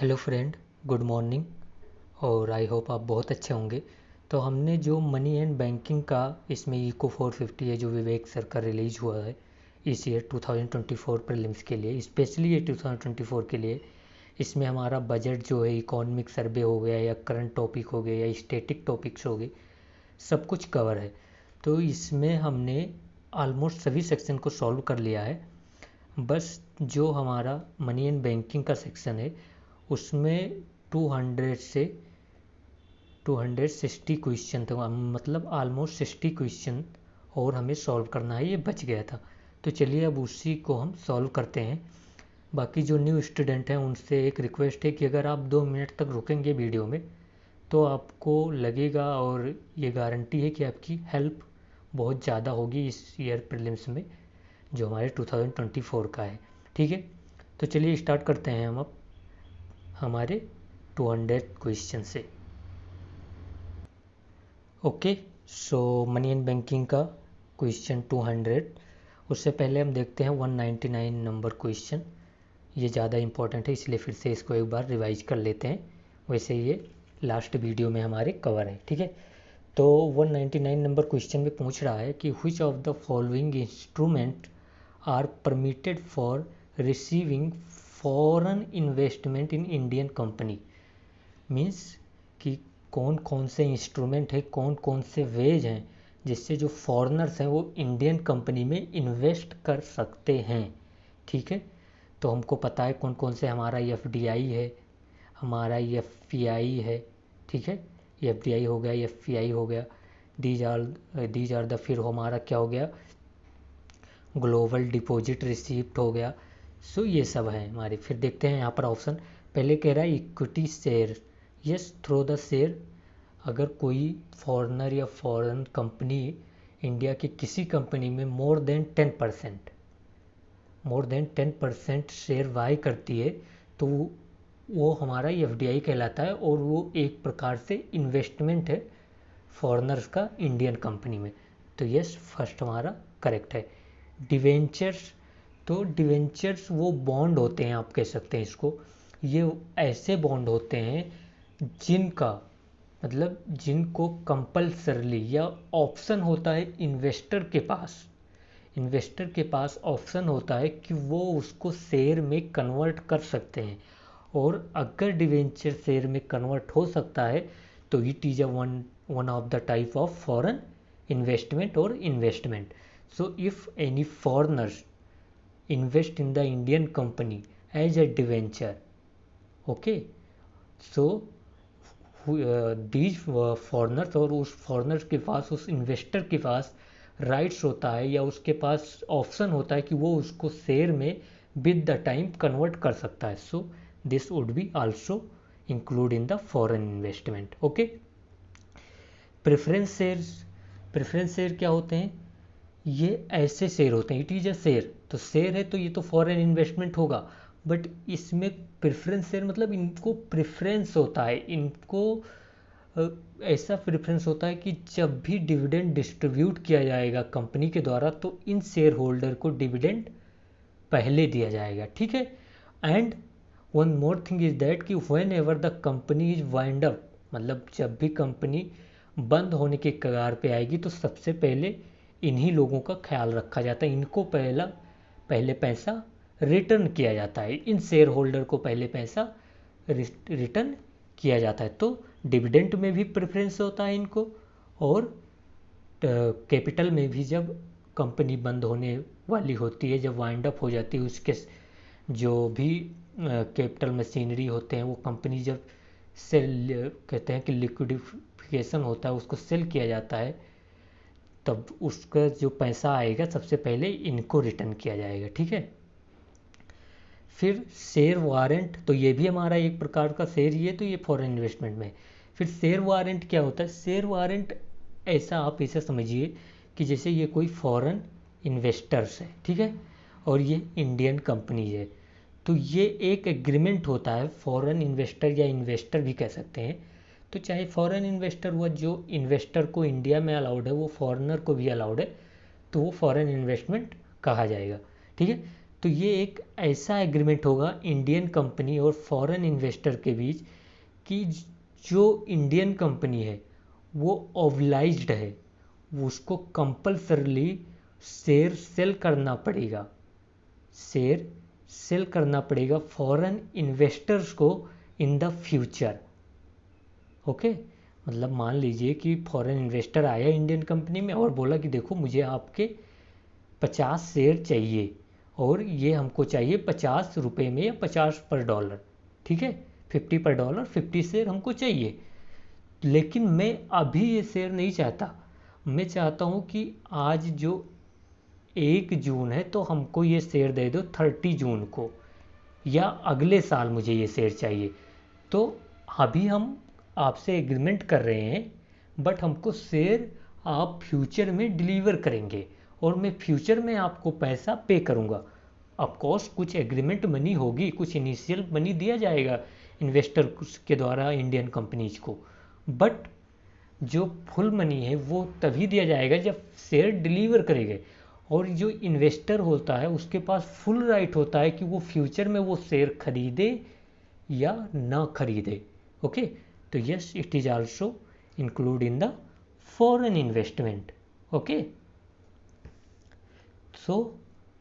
Hello friend, good morning. और आई hope आप बहुत अच्छे होंगे। तो हमने जो मनी एंड बैंकिंग का इसमें इको 450 है जो विवेक सर का रिलीज हुआ है इस ईयर 2024 प्रीलिम्स के लिए, स्पेशली ये 2024 के लिए। इसमें हमारा बजट जो है, इकोनॉमिक सर्वे हो गया या करंट टॉपिक हो गया या स्टैटिक टॉपिक्स हो गए, सब कुछ कवर है। तो इसमें हमने ऑलमोस्ट सभी सेक्शन को सॉल्व कर लिया है। बस जो हमारा मनी एंड बैंकिंग का सेक्शन है उसमें 200 से 260 क्वेश्चन थे, मतलब ऑलमोस्ट 60 क्वेश्चन और हमें सॉल्व करना है, ये बच गया था। तो चलिए अब उसी को हम सॉल्व करते हैं। बाकी जो न्यू स्टूडेंट हैं उनसे एक रिक्वेस्ट है कि अगर आप 2 मिनट तक रुकेंगे वीडियो में तो आपको लगेगा, और ये गारंटी है कि आपकी हेल्प बहुत ज़्यादा होगी इस ईयर प्रीलिम्स में जो हमारे 2024 का है। ठीक है, तो चलिए स्टार्ट करते हैं हम अब हमारे 200 क्वेश्चन से। Okay, so money and banking का क्वेश्चन 200। उससे पहले हम देखते हैं 199 नंबर क्वेश्चन। ये ज़्यादा इम्पोर्टेंट है इसलिए फिर से इसको एक बार रिवाइज कर लेते हैं। वैसे ये लास्ट वीडियो में हमारे कवर है। ठीक है, तो 199 नंबर क्वेश्चन में पूछ रहा है कि which of the following instrument are permitted for receiving foreign investment in Indian company. Means कि कौन कौन से इंस्ट्रूमेंट है, कौन कौन से वेज हैं जिससे जो फॉरेनर्स हैं वो इंडियन कंपनी में इन्वेस्ट कर सकते हैं। ठीक है, तो हमको पता है कौन कौन से, हमारा एफडीआई है, हमारा एफपीआई है। ठीक है, एफडीआई हो गया, एफपीआई हो गया, दीज आर द, फिर हमारा क्या हो गया, ग्लोबल डिपॉजिट रिसीप्ट हो गया। सो ये सब है हमारे। फिर देखते हैं यहाँ पर ऑप्शन। पहले कह रहा है equity share, yes through the share. अगर कोई फॉरेनर या फॉरेन कंपनी इंडिया की किसी कंपनी में मोर देन 10% शेयर बाय करती है तो वो हमारा एफडीआई कहलाता है, और वो एक प्रकार से इन्वेस्टमेंट है फॉरेनर्स का इंडियन कंपनी में। तो यस, फर्स्ट हमारा करेक्ट है। डिवेंचर्स, तो डिवेंचर्स वो बॉन्ड होते हैं, आप कह सकते हैं इसको। ये ऐसे बॉन्ड होते हैं जिनका मतलब जिनको कंपल्सरली या ऑप्शन होता है इन्वेस्टर के पास ऑप्शन होता है कि वो उसको शेयर में कन्वर्ट कर सकते हैं। और अगर डिवेंचर शेयर में कन्वर्ट हो सकता है तो it is a one of the type of foreign investment और investment. So if any foreigners invest in the Indian company as a debenture. Okay, so these foreigners, और उस फॉरनर्स के पास, उस इन्वेस्टर के पास राइट्स होता है या उसके पास ऑप्शन होता है कि वो उसको शेयर में विद द टाइम कन्वर्ट कर सकता है। So this would be also include in the foreign investment. Okay, preference share क्या होते हैं? ये ऐसे शेयर होते हैं, इट इज़ अ शेयर। तो शेयर है तो ये तो फॉरेन इन्वेस्टमेंट होगा, बट इसमें प्रेफरेंस शेयर मतलब इनको प्रेफरेंस होता है, इनको ऐसा प्रेफरेंस होता है कि जब भी डिविडेंड डिस्ट्रीब्यूट किया जाएगा कंपनी के द्वारा तो इन शेयर होल्डर को डिविडेंड पहले दिया जाएगा। ठीक है, and one more thing is that कि whenever the company is wind up, मतलब जब भी कंपनी बंद होने के कगार पे आएगी तो सबसे पहले इन्हीं लोगों का ख्याल रखा जाता है। इनको पहले पैसा रिटर्न किया जाता है, इन शेयर होल्डर को पहले पैसा रिटर्न किया जाता है। तो डिविडेंड में भी प्रेफरेंस होता है इनको, और कैपिटल में भी जब कंपनी बंद होने वाली होती है, जब वाइंड अप हो जाती है, उसके जो भी कैपिटल मशीनरी होते हैं वो कंपनी जब सेल कहते हैं कि लिक्विडिफिकेशन होता है, उसको सेल किया जाता है, तब उसका जो पैसा आएगा सबसे पहले इनको रिटर्न किया जाएगा। ठीक है, फिर शेयर वारंट, तो ये भी हमारा एक प्रकार का शेयर ही है, तो ये फॉरेन इन्वेस्टमेंट में। फिर शेयर वारंट क्या होता है? शेयर वारंट ऐसा आप इसे समझिए कि जैसे ये कोई फॉरेन इन्वेस्टर्स है, ठीक है, और ये इंडियन कंपनी है, तो ये एक एग्रीमेंट होता है। फॉरेन इन्वेस्टर या इन्वेस्टर भी कह सकते हैं, तो चाहे फॉरेन इन्वेस्टर हुआ, जो इन्वेस्टर को इंडिया में अलाउड है वो फॉरेनर को भी अलाउड है, तो वो फॉरेन इन्वेस्टमेंट कहा जाएगा। ठीक है, तो ये एक ऐसा एग्रीमेंट होगा इंडियन कंपनी और फॉरेन इन्वेस्टर के बीच कि जो इंडियन कंपनी है वो ऑब्लाइज्ड है, वो उसको कंपल्सरली शेयर सेल करना पड़ेगा, शेयर सेल करना पड़ेगा फॉरेन इन्वेस्टर्स को इन द फ्यूचर। ओके, मतलब मान लीजिए कि फॉरेन इन्वेस्टर आया इंडियन कंपनी में और बोला कि देखो मुझे आपके 50 शेयर चाहिए और ये हमको चाहिए 50 रुपये में या 50 पर डॉलर, ठीक है, 50 पर डॉलर, 50 शेयर हमको चाहिए। लेकिन मैं अभी ये शेयर नहीं चाहता, मैं चाहता हूँ कि आज जो 1 जून है तो हमको ये शेयर दे दो 30 जून को, या अगले साल मुझे ये शेयर चाहिए। तो अभी हम आपसे एग्रीमेंट कर रहे हैं, बट हमको शेयर आप फ्यूचर में डिलीवर करेंगे और मैं फ्यूचर में आपको पैसा पे करूँगा। ऑफकोर्स कुछ एग्रीमेंट मनी होगी, कुछ इनिशियल मनी दिया जाएगा इन्वेस्टर के द्वारा इंडियन कंपनीज को, बट जो फुल मनी है वो तभी दिया जाएगा जब शेयर डिलीवर करेंगे। और जो इन्वेस्टर होता है उसके पास फुल राइट होता है कि वो फ्यूचर में वो शेयर खरीदे या ना खरीदे। ओके, तो yes it is also include in the foreign investment. Okay, so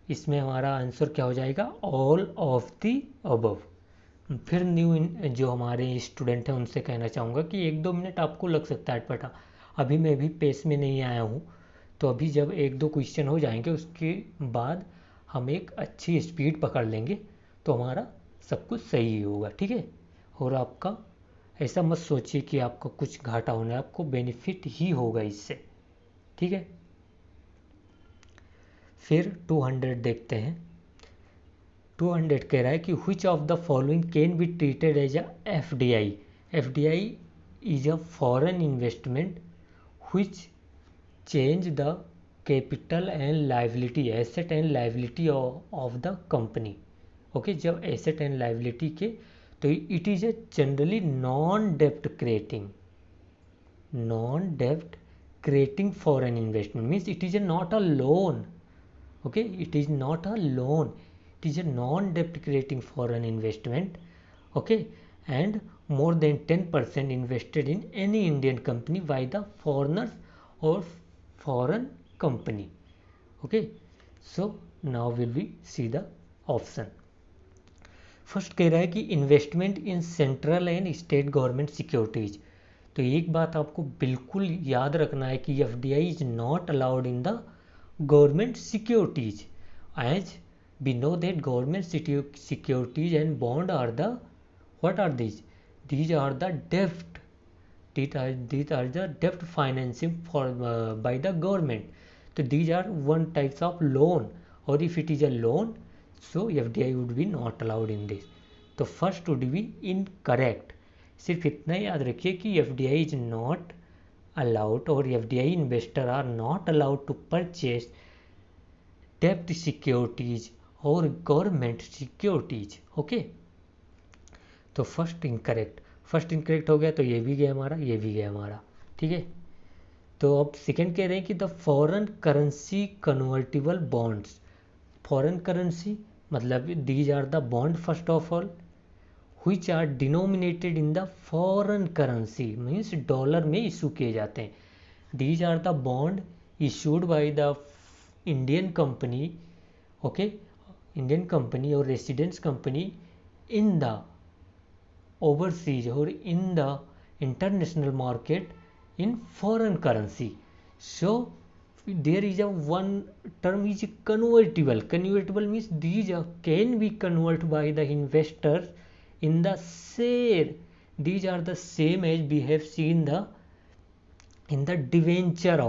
इसमें हमारा आंसर क्या हो जाएगा, ऑल ऑफ द अबव। फिर न्यू जो हमारे स्टूडेंट हैं उनसे कहना चाहूँगा कि 1-2 मिनट आपको लग सकता है अटपटा, अभी मैं भी पेस में नहीं आया हूँ, तो अभी जब 1-2 क्वेश्चन हो जाएंगे उसके बाद हम एक अच्छी स्पीड पकड़ लेंगे तो हमारा सब कुछ सही होगा, ठीक है। और आपका ऐसा मत सोचिए कि आपका कुछ घाटा होना है, आपको बेनिफिट ही होगा इससे, ठीक है। फिर 200 देखते हैं। 200 कह रहा है कि which of the following can be treated as a FDI? FDI is a foreign investment which change the capital and liability, asset and liability of the company. Okay, जब एसेट एंड लाइबिलिटी के, तो it is a generally non डेप्ट creating foreign investment, means it is a not a loan. Okay, it is not a loan, it is a non-debt creating foreign investment. Okay, and more than 10% invested in any Indian company by the foreigners or foreign company. Okay, so now will we see the option. First कह रहा है कि investment in central and state government securities. तो एक बात आपको बिल्कुल याद रखना है कि FDI is not allowed in the government securities, as we know that government securities and bond are the, what are these are the debt, these are the debt financing for by the government, so these are one types of loan, or if it is a loan so FDI would be not allowed in this, तो first would be incorrect। सिर्फ इतना याद रखिए कि FDI is not allowed और FDI investor are not allowed to purchase debt securities और government securities. Okay, तो first incorrect हो गया, तो ये भी गया हमारा, ये भी गया हमारा, ठीक है। तो अब सेकंड कह रहे हैं कि the foreign currency convertible bonds. Foreign currency मतलब these are the bond first of all which are denominated in the foreign currency, means dollar में इशू किए जाते हैं। These are the bond issued by the Indian company, okay, Indian company और residence company in the overseas और in the international market in foreign currency. So there is a one term is convertible means these can be convert by the investors in the share, these are the same as we have seen the in the debenture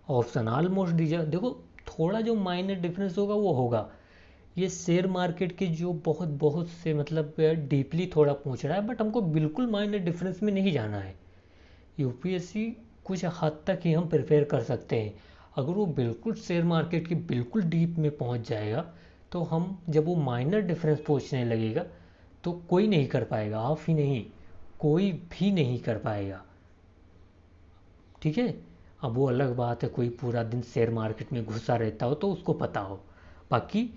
option almost these. देखो थोड़ा जो minor difference होगा वो होगा, ये share market के जो बहुत से मतलब डीपली थोड़ा पूछ रहा है, बट हमको बिल्कुल माइनर डिफरेंस में नहीं जाना है। यूपीएससी कुछ हद तक ही हम प्रिपेयर कर सकते हैं, अगर वो बिल्कुल शेयर मार्केट के बिल्कुल डीप में पहुंच जाएगा तो हम जब वो माइनर डिफरेंस पूछने लगेगा तो कोई नहीं कर पाएगा, आप ही नहीं, कोई भी नहीं कर पाएगा, ठीक है। अब वो अलग बात है, कोई पूरा दिन शेयर मार्केट में घुसा रहता हो तो उसको पता हो, बाकी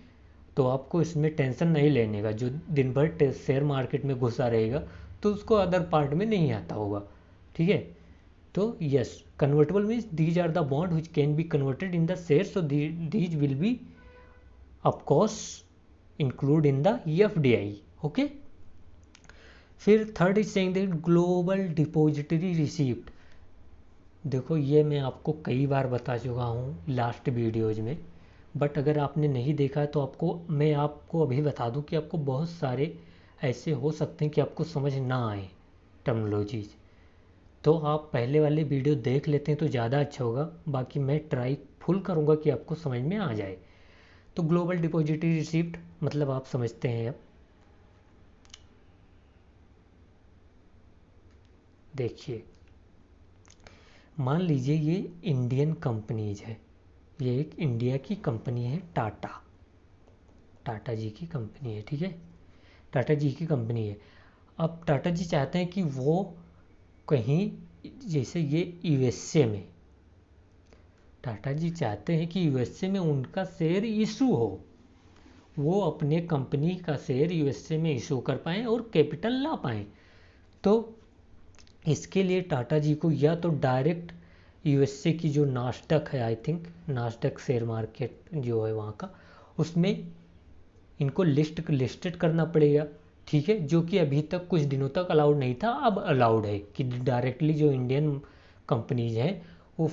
तो आपको इसमें टेंशन नहीं लेने का। जो दिन भर शेयर मार्केट में घुसा रहेगा तो उसको अदर पार्ट में नहीं आता होगा, ठीक है। तो yes, convertible means these are the bond which can be converted in the share, so these will be of course include in the EFDI, okay. फिर third is saying that global depository receipt. देखो ये मैं आपको कई बार बता चुका हूँ last videos में, बट अगर आपने नहीं देखा है तो मैं आपको अभी बता दूँ कि आपको बहुत सारे ऐसे हो सकते हैं कि आपको समझ ना आए टर्मिनोलॉजीज, तो आप पहले वाले वीडियो देख लेते हैं तो ज़्यादा अच्छा होगा। बाकी मैं ट्राई फुल करूँगा कि आपको समझ में आ जाए। तो ग्लोबल डिपॉजिटरी रिसिप्ट मतलब आप समझते हैं। अब देखिए, मान लीजिए ये इंडियन कंपनीज है, ये एक इंडिया की कंपनी है, टाटा जी की कंपनी है, ठीक है। टाटा जी की कंपनी है। अब टाटा जी चाहते हैं कि वो कहीं, जैसे ये यूएसए में, टाटा जी चाहते हैं कि यूएसए में उनका शेयर इशू हो, वो अपने कंपनी का शेयर यूएसए में इशू कर पाएँ और कैपिटल ला पाएँ। तो इसके लिए टाटा जी को या तो डायरेक्ट यूएसए की जो नास्डक है, आई थिंक नास्डक शेयर मार्केट जो है वहाँ का, उसमें इनको लिस्टेड करना पड़ेगा, ठीक है। जो कि अभी तक कुछ दिनों तक अलाउड नहीं था, अब अलाउड है कि डायरेक्टली जो इंडियन कंपनीज हैं वो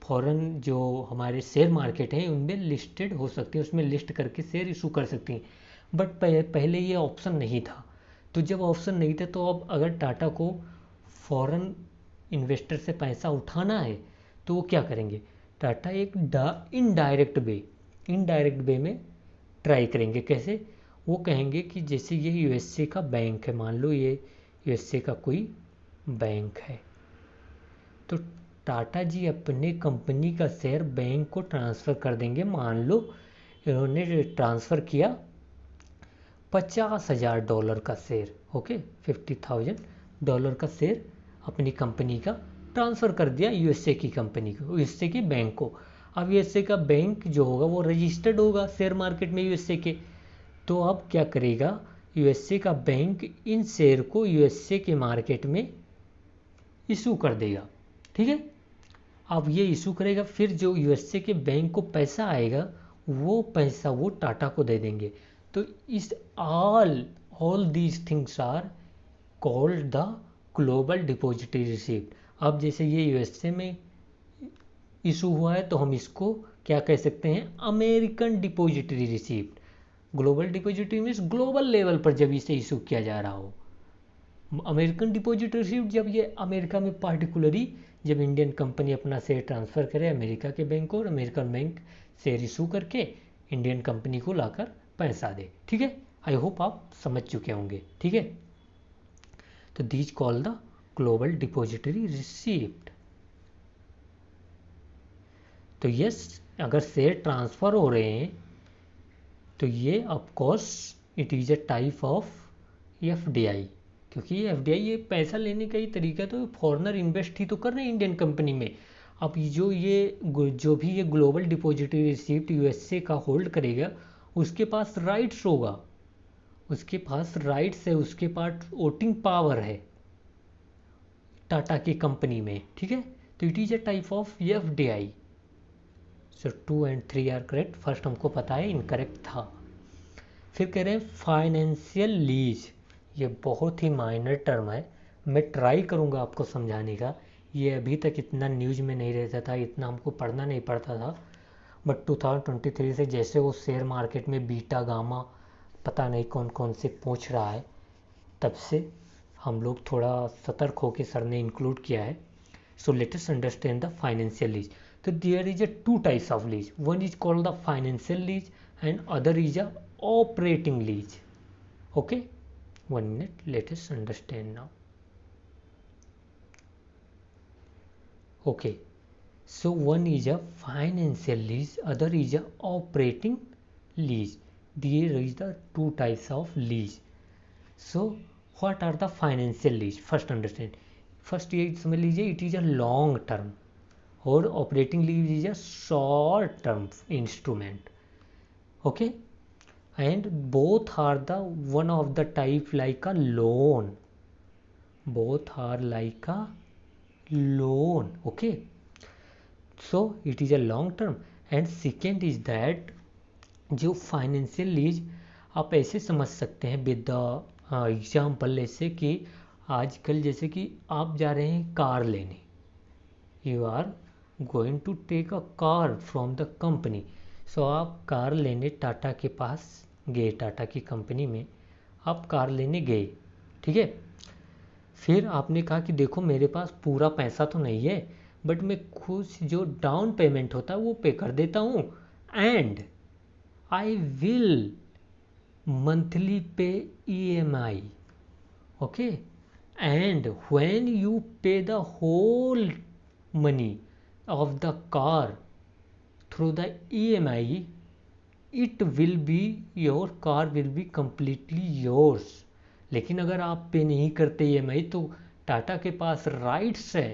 फॉरेन जो हमारे शेयर मार्केट हैं उनमें लिस्टेड हो सकती है, उसमें लिस्ट करके शेयर इशू कर सकती हैं। बट पहले ये ऑप्शन नहीं था। तो जब ऑप्शन नहीं था तो अब अगर टाटा को फॉरेन इन्वेस्टर से पैसा उठाना है तो वो क्या करेंगे, टाटा एक इनडायरेक्ट वे में ट्राई करेंगे। कैसे, वो कहेंगे कि जैसे ये यूएसए का बैंक है, मान लो ये यूएसए का कोई बैंक है, तो टाटा जी अपने कंपनी का शेयर बैंक को ट्रांसफ़र कर देंगे। मान लो इन्होंने ट्रांसफ़र किया $50,000 का शेयर, ओके, $50,000 का शेयर अपनी कंपनी का ट्रांसफ़र कर दिया यूएसए की कंपनी को, यूएसए की बैंक को। अब यूएसए का बैंक जो होगा वो रजिस्टर्ड होगा शेयर मार्केट में यूएसए के। तो अब क्या करेगा, यूएसए का बैंक इन शेयर को यूएसए के मार्केट में इशू कर देगा, ठीक है। अब ये इशू करेगा, फिर जो यूएसए के बैंक को पैसा आएगा वो पैसा वो टाटा को दे देंगे। तो इस all these things are called the global depository receipt. अब जैसे ये यूएसए में इशू हुआ है तो हम इसको क्या कह सकते हैं, American depository receipt. Global depository means global level पर जब इसे इशू किया जा रहा हो। अमेरिकन डिपॉजिटरी रिसिप्ट जब ये अमेरिका में पार्टिकुलरली जब इंडियन कंपनी अपना शेयर ट्रांसफ़र करे अमेरिका के बैंक को और अमेरिकन बैंक शेयर इशू करके इंडियन कंपनी को लाकर पैसा दे, ठीक है। आई होप आप समझ चुके होंगे, ठीक है। तो these call the global depository receipt. तो यस, अगर शेयर ट्रांसफ़र हो रहे हैं तो ये of course it is a type of FDI, क्योंकि ये FDI ये पैसा लेने का ही तरीका, तो फॉरेनर इन्वेस्ट ही तो कर रहे हैं इंडियन कंपनी में। अब जो भी ये ग्लोबल डिपॉजिटरी रिसिप्ट यूएसए का होल्ड करेगा उसके पास राइट्स होगा, उसके पास राइट्स है, उसके पास वोटिंग पावर है टाटा की कंपनी में, ठीक है। तो it is a type of FDI। सो 2 और 3 आर करेक्ट। फर्स्ट हमको पता है इनकरेक्ट था। फिर कह रहे हैं फाइनेंशियल लीज। ये बहुत ही माइनर टर्म है, मैं ट्राई करूँगा आपको समझाने का। ये अभी तक इतना न्यूज़ में नहीं रहता था, इतना हमको पढ़ना नहीं पड़ता था, बट 2023 से जैसे वो शेयर मार्केट में बीटा गामा पता नहीं कौन कौन से पूछ रहा है, तब से हम लोग थोड़ा सतर्क होकर सर ने इंक्लूड किया है। So let us understand the financial lease. तो there is a 2 types of lease, one is called the financial lease and other is a operating lease, okay. 1 minute, let us understand now. Okay, so one is a financial lease, other is a operating lease. There is the 2 types of lease. So what are the financial lease? First understand, first ये समझ लीजिए, it is a long term और operating lease is a short term instrument. Okay, and both are the one of the type like a loan, both are like a loan. Okay, so it is a long term. And second is that जो financial lease आप ऐसे समझ सकते हैं with the example, ऐसे कि आजकल जैसे कि आप जा रहे हैं कार लेने, you are going to take a car from the company. So आप कार लेने टाटा के पास गए, टाटा की कंपनी में आप कार लेने गए. ठीक है, फिर आपने कहा कि देखो मेरे पास पूरा पैसा तो नहीं है, बट मैं कुछ जो डाउन पेमेंट होता है वो पे कर देता हूँ, and I will monthly pay EMI. Okay, and when you pay the whole money of the car through the EMI, it will be, your car will be completely yours. लेकिन अगर आप पे नहीं करते EMI तो टाटा के पास राइट्स है,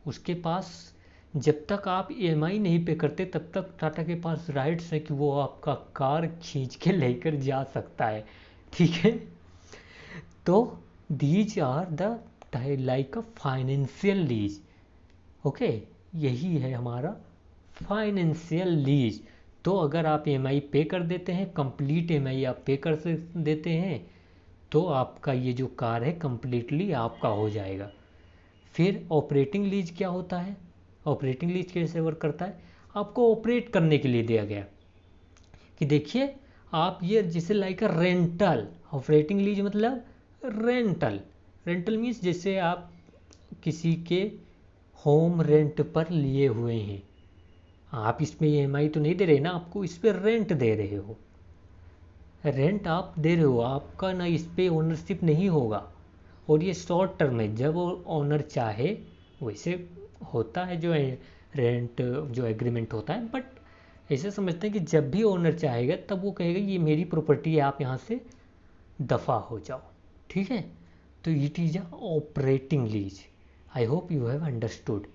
उसके पास जब तक आप EMI नहीं पे करते तब तक टाटा के पास राइट्स है कि वो आपका कार खींच के लेकर जा सकता है. ठीक है, तो these are the like a financial lease. Okay, यही है हमारा फाइनेंशियल लीज. तो अगर आप EMI पे कर देते हैं, कंप्लीट EMI आप पे कर देते हैं, तो आपका ये जो कार है कंप्लीटली आपका हो जाएगा. फिर ऑपरेटिंग लीज क्या होता है, ऑपरेटिंग लीज कैसे वर्क करता है, आपको ऑपरेट करने के लिए दिया गया कि देखिए आप ये जिसे लाइक रेंटल, ऑपरेटिंग लीज मतलब रेंटल. रेंटल मीन्स जैसे आप किसी के होम रेंट पर लिए हुए हैं, आप इसमें EMI तो नहीं दे रहे ना, आपको इस पर रेंट दे रहे हो, रेंट आप दे रहे हो, आपका ना इस पर ओनरशिप नहीं होगा. और ये शॉर्ट टर्म है, जब ओनर चाहे वैसे होता है जो रेंट जो एग्रीमेंट होता है, बट ऐसे समझते हैं कि जब भी ओनर चाहेगा तब वो कहेगा ये मेरी प्रॉपर्टी है, आप यहाँ से दफ़ा हो जाओ. ठीक है, तो it is a operating lease. I hope you have understood.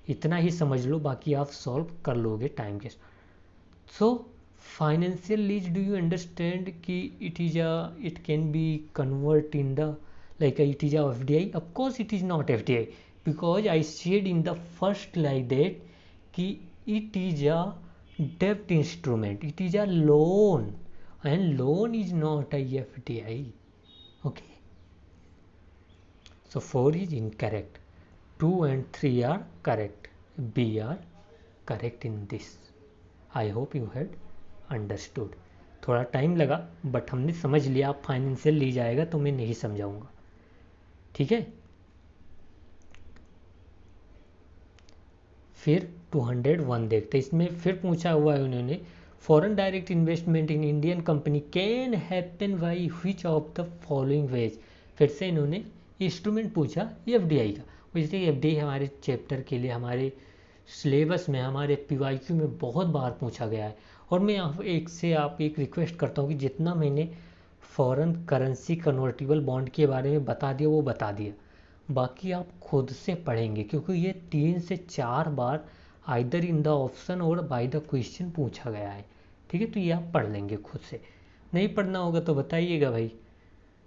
इतना ही समझ लो, बाकी आप सॉल्व कर लोगे टाइम के. So financial lease, do you understand कि it can be convert in the like it is a FDI? Of course it is not FDI, because I said in the first like that कि it is a debt instrument, it is a loan, and loan is not a FDI. Okay, so 4 is incorrect, 2 and 3 are correct, B are correct in this. I hope you had understood. थोड़ा time लगा but हमने समझ लिया. आप financial lease आएगा तो मैं नहीं समझाऊंगा. ठीक है, फिर 201 देखते. इसमें फिर पूछा हुआ है उन्होंने, foreign direct investment in Indian company can happen by which of the following veg. फिर से इन्होंने इंस्ट्रूमेंट पूछा FDI का. वैसे FDI हमारे चैप्टर के लिए, हमारे सिलेबस में, हमारे PYQ में बहुत बार पूछा गया है. और मैं आप एक रिक्वेस्ट करता हूँ कि जितना मैंने फॉरेन करेंसी कन्वर्टिबल बॉन्ड के बारे में बता दिया वो बता दिया, बाकी आप खुद से पढ़ेंगे क्योंकि ये 3 से 4 बार आइदर इन द ऑप्शन और बाय द क्वेश्चन पूछा गया है. ठीक है, तो ये आप पढ़ लेंगे खुद से. नहीं पढ़ना होगा तो बताइएगा भाई,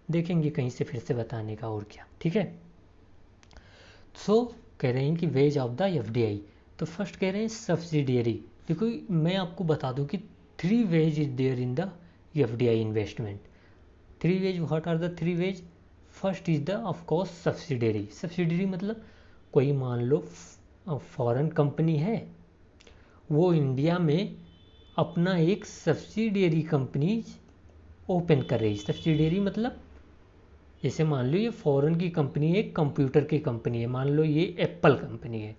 देखेंगे कहीं से फिर से बताने का, और क्या. ठीक है, सो कह रहे हैं कि वेज ऑफ द FDI. तो फर्स्ट कह रहे हैं सब्सिडियरी. देखो मैं आपको बता दूं कि 3 ways is there in the FDI investment. 3 ways, what are the 3 ways? First is the of course subsidiary. Subsidiary मतलब कोई मान लो फॉरेन कंपनी है, वो इंडिया में अपना एक सब्सिडियरी कंपनी ओपन कर रही. सब्सिडियरी मतलब जैसे मान लो ये फॉरेन की कंपनी है, कंप्यूटर की कंपनी है, मान लो ये एप्पल कंपनी है,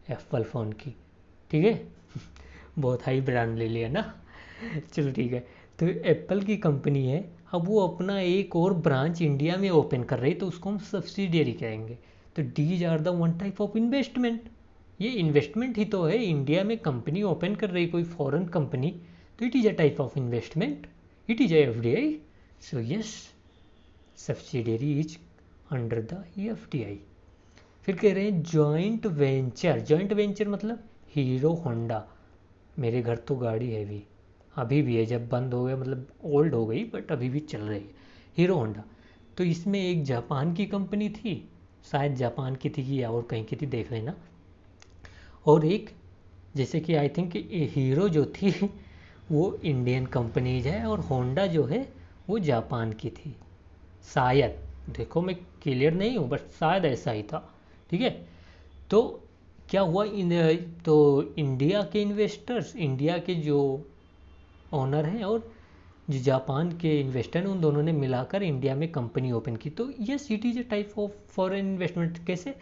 एप्पल फ़ोन की. ठीक है बहुत हाई ब्रांड ले लिया ना. चलो ठीक है, तो एप्पल की कंपनी है, अब वो अपना एक और ब्रांच इंडिया में ओपन कर रही, तो उसको हम सब्सिडियरी कहेंगे. तो these are the one type of investment. ये इन्वेस्टमेंट ही तो है, इंडिया में कंपनी ओपन कर रही कोई फॉरेन कंपनी, तो it is a type of investment, it is a FDI. So yes, subsidiary is under the FDI. फिर कह रहे हैं जॉइंट वेंचर। जॉइंट वेंचर मतलब हीरो होंडा, मेरे घर तो गाड़ी है भी, अभी भी है, जब बंद हो गया मतलब ओल्ड हो गई बट अभी भी चल रही है, हीरो होंडा। तो इसमें एक जापान की कंपनी थी, शायद जापान की थी या और कहीं की थी, देख लेना। और एक जैसे कि आई थिंक हीरो जो थी वो इंडियन कंपनीज है और होंडा जो है वो जापान की थी शायद, देखो मैं क्लियर नहीं हूँ बट शायद ऐसा ही था। ठीक है, तो क्या हुआ तो इंडिया के इन्वेस्टर्स, इंडिया के जो ओनर हैं और जो जापान के इन्वेस्टर हैं, उन दोनों ने मिलाकर इंडिया में कंपनी ओपन की। तो ये it is a type of foreign investment. कैसे?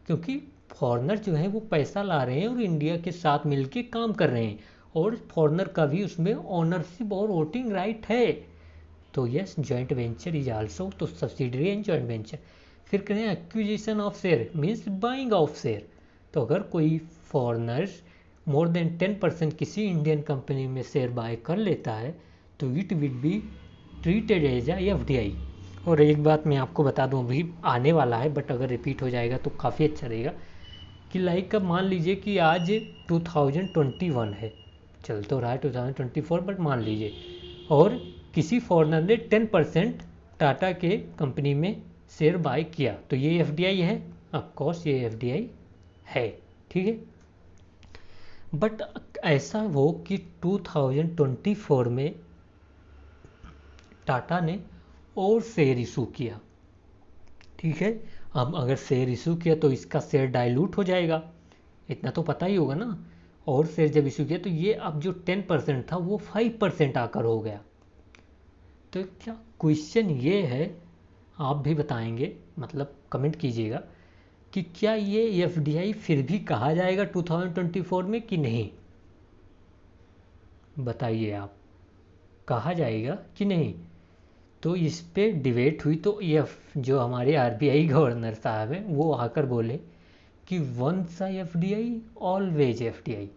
क्योंकि फॉरेनर जो है वो पैसा ला रहे हैं और इंडिया के साथ मिलके काम कर रहे हैं, और फॉरेनर का भी उसमें ओनरशिप और वोटिंग राइट है। तो yes, joint venture is also तो सब्सिडरी एंड जॉइंट वेंचर। फिर करें acquisition of share means buying of share. तो अगर कोई फॉरेनर्स मोर देन 10% किसी इंडियन कंपनी में शेयर बाय कर लेता है तो it will be treated as F D I. और एक बात मैं आपको बता दूं, अभी आने वाला है बट अगर रिपीट हो जाएगा तो काफ़ी अच्छा रहेगा कि लाइक अब मान लीजिए कि आज 2021 है, चल तो रहा है 2024 बट मान लीजिए, और किसी फॉरेनर ने 10% टाटा के कंपनी में शेयर बाय किया, तो ये एफ डी आई है, ऑफकोर्स ये एफ डी आई है। ठीक है, बट ऐसा हो कि 2024 में टाटा ने और शेयर इशू किया। ठीक है, अब अगर शेयर इशू किया तो इसका शेयर डाइल्यूट हो जाएगा, इतना तो पता ही होगा ना। और शेयर जब इशू किया तो ये अब जो 10% था वो 5% आकर हो गया। तो क्या क्वेश्चन ये है, आप भी बताएंगे, मतलब कमेंट कीजिएगा कि क्या ये एफडीआई फिर भी कहा जाएगा 2024 में कि नहीं? बताइए आप, कहा जाएगा कि नहीं? तो इस पे डिबेट हुई तो ये जो हमारे आरबीआई गवर्नर साहब हैं वो आकर बोले कि वंस एफडीआई ऑलवेज एफडीआई,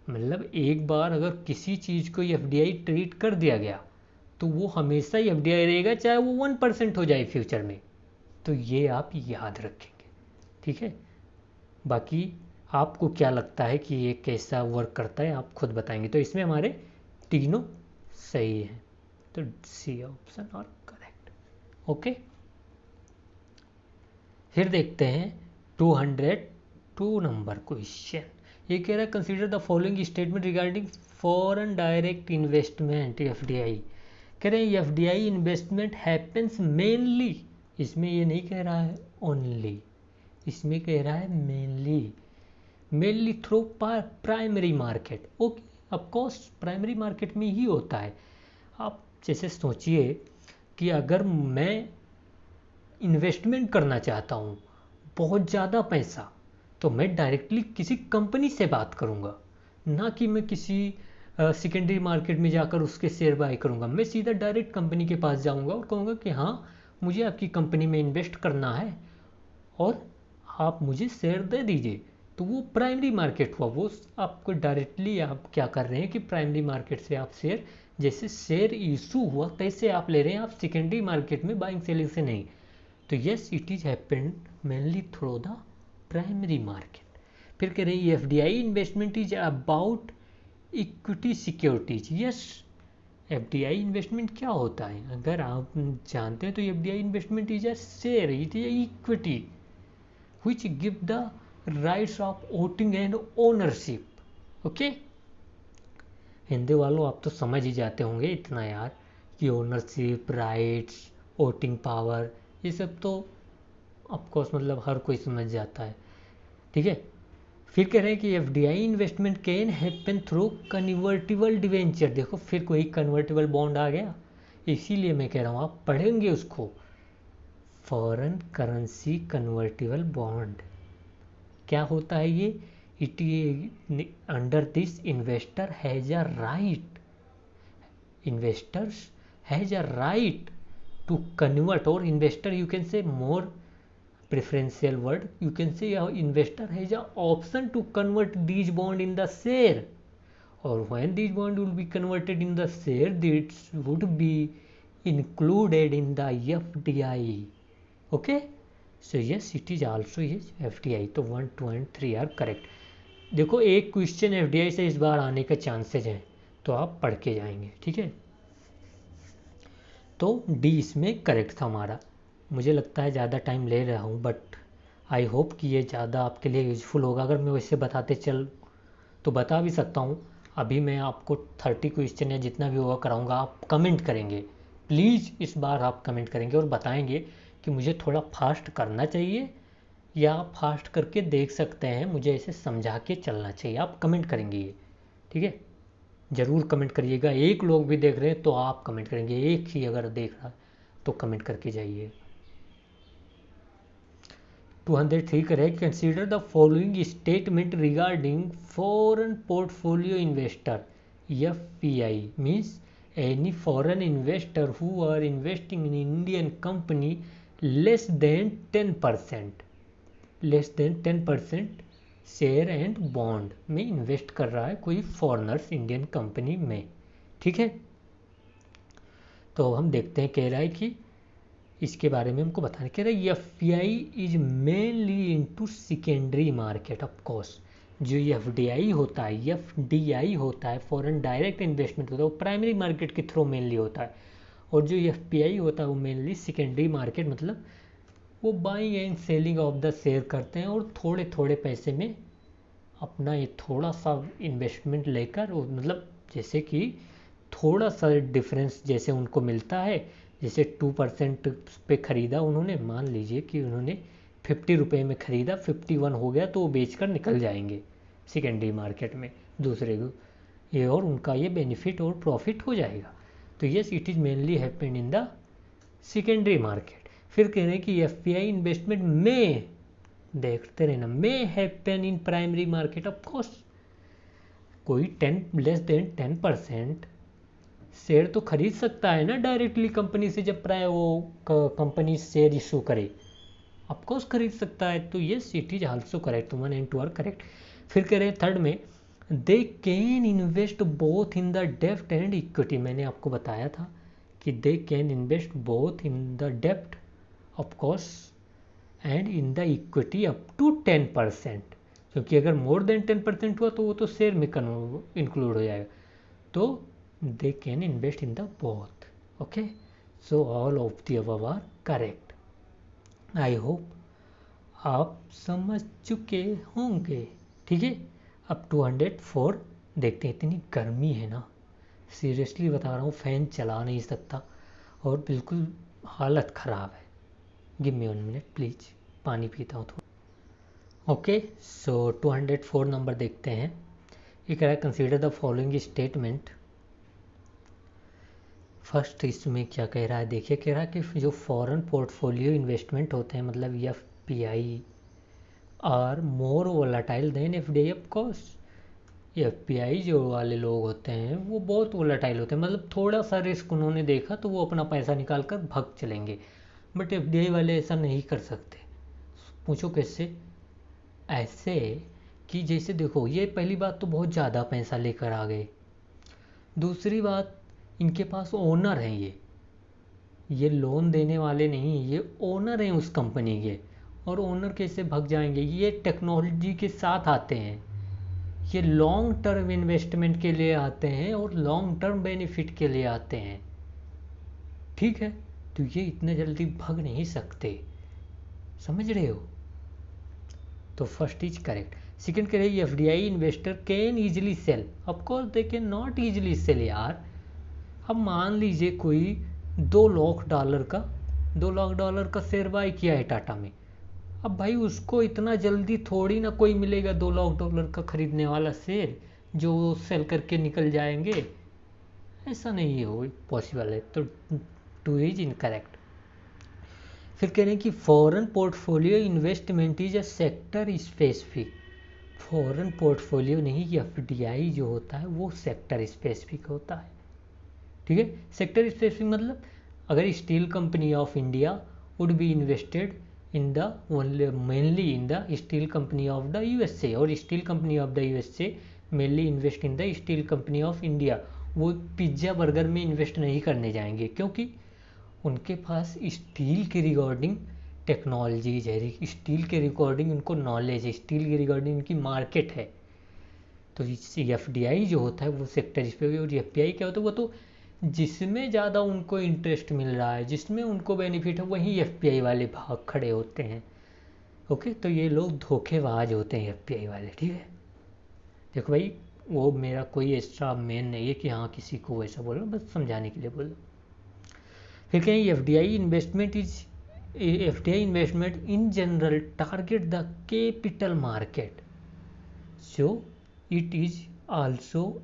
मतलब एक बार अगर किसी चीज़ को एफडीआई ट्रीट कर दिया गया तो वो हमेशा ही एफडीआई रहेगा, चाहे वो 1% हो जाए फ्यूचर में। तो ये आप याद रखेंगे। ठीक है, बाकी आपको क्या लगता है कि ये कैसा वर्क करता है आप खुद बताएंगे। तो इसमें हमारे तीनों सही हैं, तो सी ऑप्शन और करेक्ट। ओके, फिर देखते हैं 202 नंबर क्वेश्चन। ये कह रहा है consider the following statement regarding foreign direct investment FDI. कह रहे हैं एफडीआई इन्वेस्टमेंट हैपेंस मेनली, इसमें ये नहीं कह रहा है ओनली, इसमें कह रहा है mainly through primary market. Okay, of course primary market में ही होता है। आप जैसे सोचिए कि अगर मैं इन्वेस्टमेंट करना चाहता हूँ बहुत ज़्यादा पैसा, तो मैं डायरेक्टली किसी कंपनी से बात करूँगा, ना कि मैं किसी सेकेंडरी मार्केट में जाकर उसके शेयर बाय करूँगा। मैं सीधा डायरेक्ट कंपनी के पास जाऊँगा और कहूँगा कि हाँ मुझे आपकी कंपनी में इन्वेस्ट करना है और आप मुझे शेयर दे दीजिए। तो वो प्राइमरी मार्केट हुआ, वो आपको डायरेक्टली आप क्या कर रहे हैं कि प्राइमरी मार्केट से आप शेयर, जैसे शेयर इशू हुआ तैसे आप ले रहे हैं, आप सेकेंडरी मार्केट में बाइंग सेलिंग से नहीं। तो yes, it is happened mainly through the primary market. फिर कह रही है FDI investment is about equity securities. Yes, FDI investment क्या होता है अगर आप जानते हैं तो FDI investment is a share, it is equity which give the rights of voting and ownership. Okay, Hindi वालों आप तो समझ ही जाते होंगे इतना यार कि ओनरशिप, राइट्स, वोटिंग पावर, ये सब तो ऑफकोर्स मतलब हर कोई समझ जाता है। ठीक है, फिर कह रहे हैं कि FDI investment can happen through convertible debenture. देखो फिर कोई कन्वर्टिबल बॉन्ड आ गया, इसीलिए मैं कह रहा हूँ आप पढ़ेंगे उसको, फॉरेन करेंसी कन्वर्टिबल बॉन्ड क्या होता है ये? It under this investor has a right, investors has a right to convert, और investor you can say more preferential word, you can say investor has a option to convert these bond in the share, or when these bond will be converted in the share this would be included in the FDI. Okay, so yes it is also is FDI. तो 1, 2 and 3 are correct. देखो एक question FDI से इस बार आने का chances हैं, तो आप पढ़ के जाएंगे, ठीक है। तो डी इसमें करेक्ट था हमारा। मुझे लगता है ज़्यादा टाइम ले रहा हूँ, बट आई होप कि ये ज़्यादा आपके लिए यूज़फुल होगा। अगर मैं वैसे बताते चल तो बता भी सकता हूँ। अभी मैं आपको 30 क्वेश्चन या जितना भी होगा कराऊंगा, आप कमेंट करेंगे प्लीज़। इस बार आप कमेंट करेंगे और बताएंगे कि मुझे थोड़ा फास्ट करना चाहिए या आप फास्ट करके देख सकते हैं, मुझे ऐसे समझा के चलना चाहिए। आप कमेंट करेंगे ये, ठीक है। ज़रूर कमेंट करिएगा। एक लोग भी देख रहे हैं तो आप कमेंट करेंगे, एक ही अगर देख रहा है तो कमेंट करके जाइए। 203 correct. Consider the following statement regarding foreign portfolio investor. FPI means any foreign investor who are investing in Indian company less than 10% share and bond में इन्वेस्ट कर रहा है कोई फॉरेनर्स इंडियन कंपनी में, ठीक है। तो हम देखते हैं, कह रहा है कि इसके बारे में हमको बताना, कह रहा है FPI is mainly into secondary market. Of course जो FDI होता है, FDI होता है, फॉरेन डायरेक्ट इन्वेस्टमेंट होता है, वो प्राइमरी मार्केट के थ्रू मेनली होता है। और जो FPI होता है वो मेनली सेकेंडरी मार्केट, मतलब वो buying and selling of the share करते हैं और थोड़े थोड़े पैसे में अपना ये थोड़ा सा इन्वेस्टमेंट लेकर, मतलब जैसे कि थोड़ा सा डिफरेंस जैसे उनको मिलता है, जैसे 2% पे ख़रीदा उन्होंने, मान लीजिए कि उन्होंने 50 रुपये में ख़रीदा, 51 हो गया तो वो बेचकर निकल जाएंगे सेकेंडरी मार्केट में दूसरे को, ये और उनका ये बेनिफिट और प्रॉफिट हो जाएगा। तो yes it is mainly happened in the secondary market. फिर कह रहे हैं कि FPI इन्वेस्टमेंट में, देखते रहना, में happen in primary market. Of course कोई 10 लेस देन 10% शेयर तो खरीद सकता है ना डायरेक्टली कंपनी से, जब प्राय वो कंपनी शेयर इशू करे, ऑफ कोर्स खरीद सकता है। तो yes it is also correct, 1 and 2 are correct. फिर कह रहे हैं थर्ड में, they can invest both in the डेब्ट एंड इक्विटी। मैंने आपको बताया था कि they can invest both in the डेब्ट of course and in the equity up to 10%, क्योंकि अगर मोर देन 10% हुआ तो वो तो शेयर में इंक्लूड हो जाएगा। तो they can invest in the both, okay. So all of the above are correct. I hope आप समझ चुके होंगे, ठीक है। अब 204 देखते हैं। इतनी गर्मी है ना, सीरियसली बता रहा हूँ, फ़ैन चला नहीं सकता और बिल्कुल हालत ख़राब है। गिव मी 1 मिनट प्लीज़, पानी पीता हूँ थोड़ा। ओके सो 204 नंबर देखते हैं। ये कह रहा है consider the following statement. First इसमें क्या कह रहा है, देखिए, कह रहा है कि जो फॉरेन पोर्टफोलियो इन्वेस्टमेंट होते हैं, मतलब FPI are more volatile than FDI। Of course FPI जो वाले लोग होते हैं वो बहुत वोलाटाइल होते हैं, मतलब थोड़ा सा रिस्क उन्होंने देखा तो वो अपना पैसा निकाल कर भाग चलेंगे, बट FDI वाले ऐसा नहीं कर सकते। पूछो कैसे? ऐसे कि जैसे देखो, ये पहली बात तो बहुत ज़्यादा पैसा लेकर आ गए, दूसरी बात इनके पास ओनर हैं, ये लोन देने वाले नहीं, ये ओनर हैं उस कंपनी के, और ओनर कैसे भाग जाएंगे? ये टेक्नोलॉजी के साथ आते हैं, ये लॉन्ग टर्म इन्वेस्टमेंट के लिए आते हैं और लॉन्ग टर्म बेनिफिट के लिए आते हैं, ठीक है। तो ये इतने जल्दी भाग नहीं सकते, समझ रहे हो? तो फर्स्ट इज करेक्ट। सेकंड कह रहे हैं FDI investor can easily sell. Of course they can not easily sell यार। अब मान लीजिए कोई $2 लाख का शेयर बाय किया है टाटा में, अब भाई उसको इतना जल्दी थोड़ी ना कोई मिलेगा $2 लाख का खरीदने वाला शेयर जो सेल करके निकल जाएंगे, ऐसा नहीं है, वो पॉसिबल है। तो 2 इज इनकरेक्ट। फिर कह रहे हैं कि foreign portfolio investment is a sector specific. Foreign portfolio नहीं, FDI जो होता है वो सेक्टर स्पेसिफिक होता है, ठीक है। सेक्टर स्पेसिफिक मतलब अगर steel company of India would be invested in the mainly in the steel company of the USA, और steel company of the USA mainly invest in the steel company of India, वो pizza burger में invest नहीं करने जाएंगे, क्योंकि उनके पास steel के regarding technologies है, स्टील के रिकॉर्डिंग उनको नॉलेज है, स्टील की रिकॉर्डिंग उनकी मार्केट है। तो एफडीआई जो होता है वो सेक्टर इस पे, और एफपीआई क्या होता है वो तो जिसमें ज़्यादा उनको इंटरेस्ट मिल रहा है, जिसमें उनको बेनिफिट है, वहीं एफपीआई वाले भाग खड़े होते हैं। ओके, तो ये लोग धोखेबाज होते हैं एफपीआई वाले, ठीक है। देखो भाई, वो मेरा कोई एक्स्ट्रा मेन नहीं है कि हाँ किसी को वैसा बोलो, बस समझाने के लिए बोलो। फिर कहें FDI investment in general target the capital market, so it is also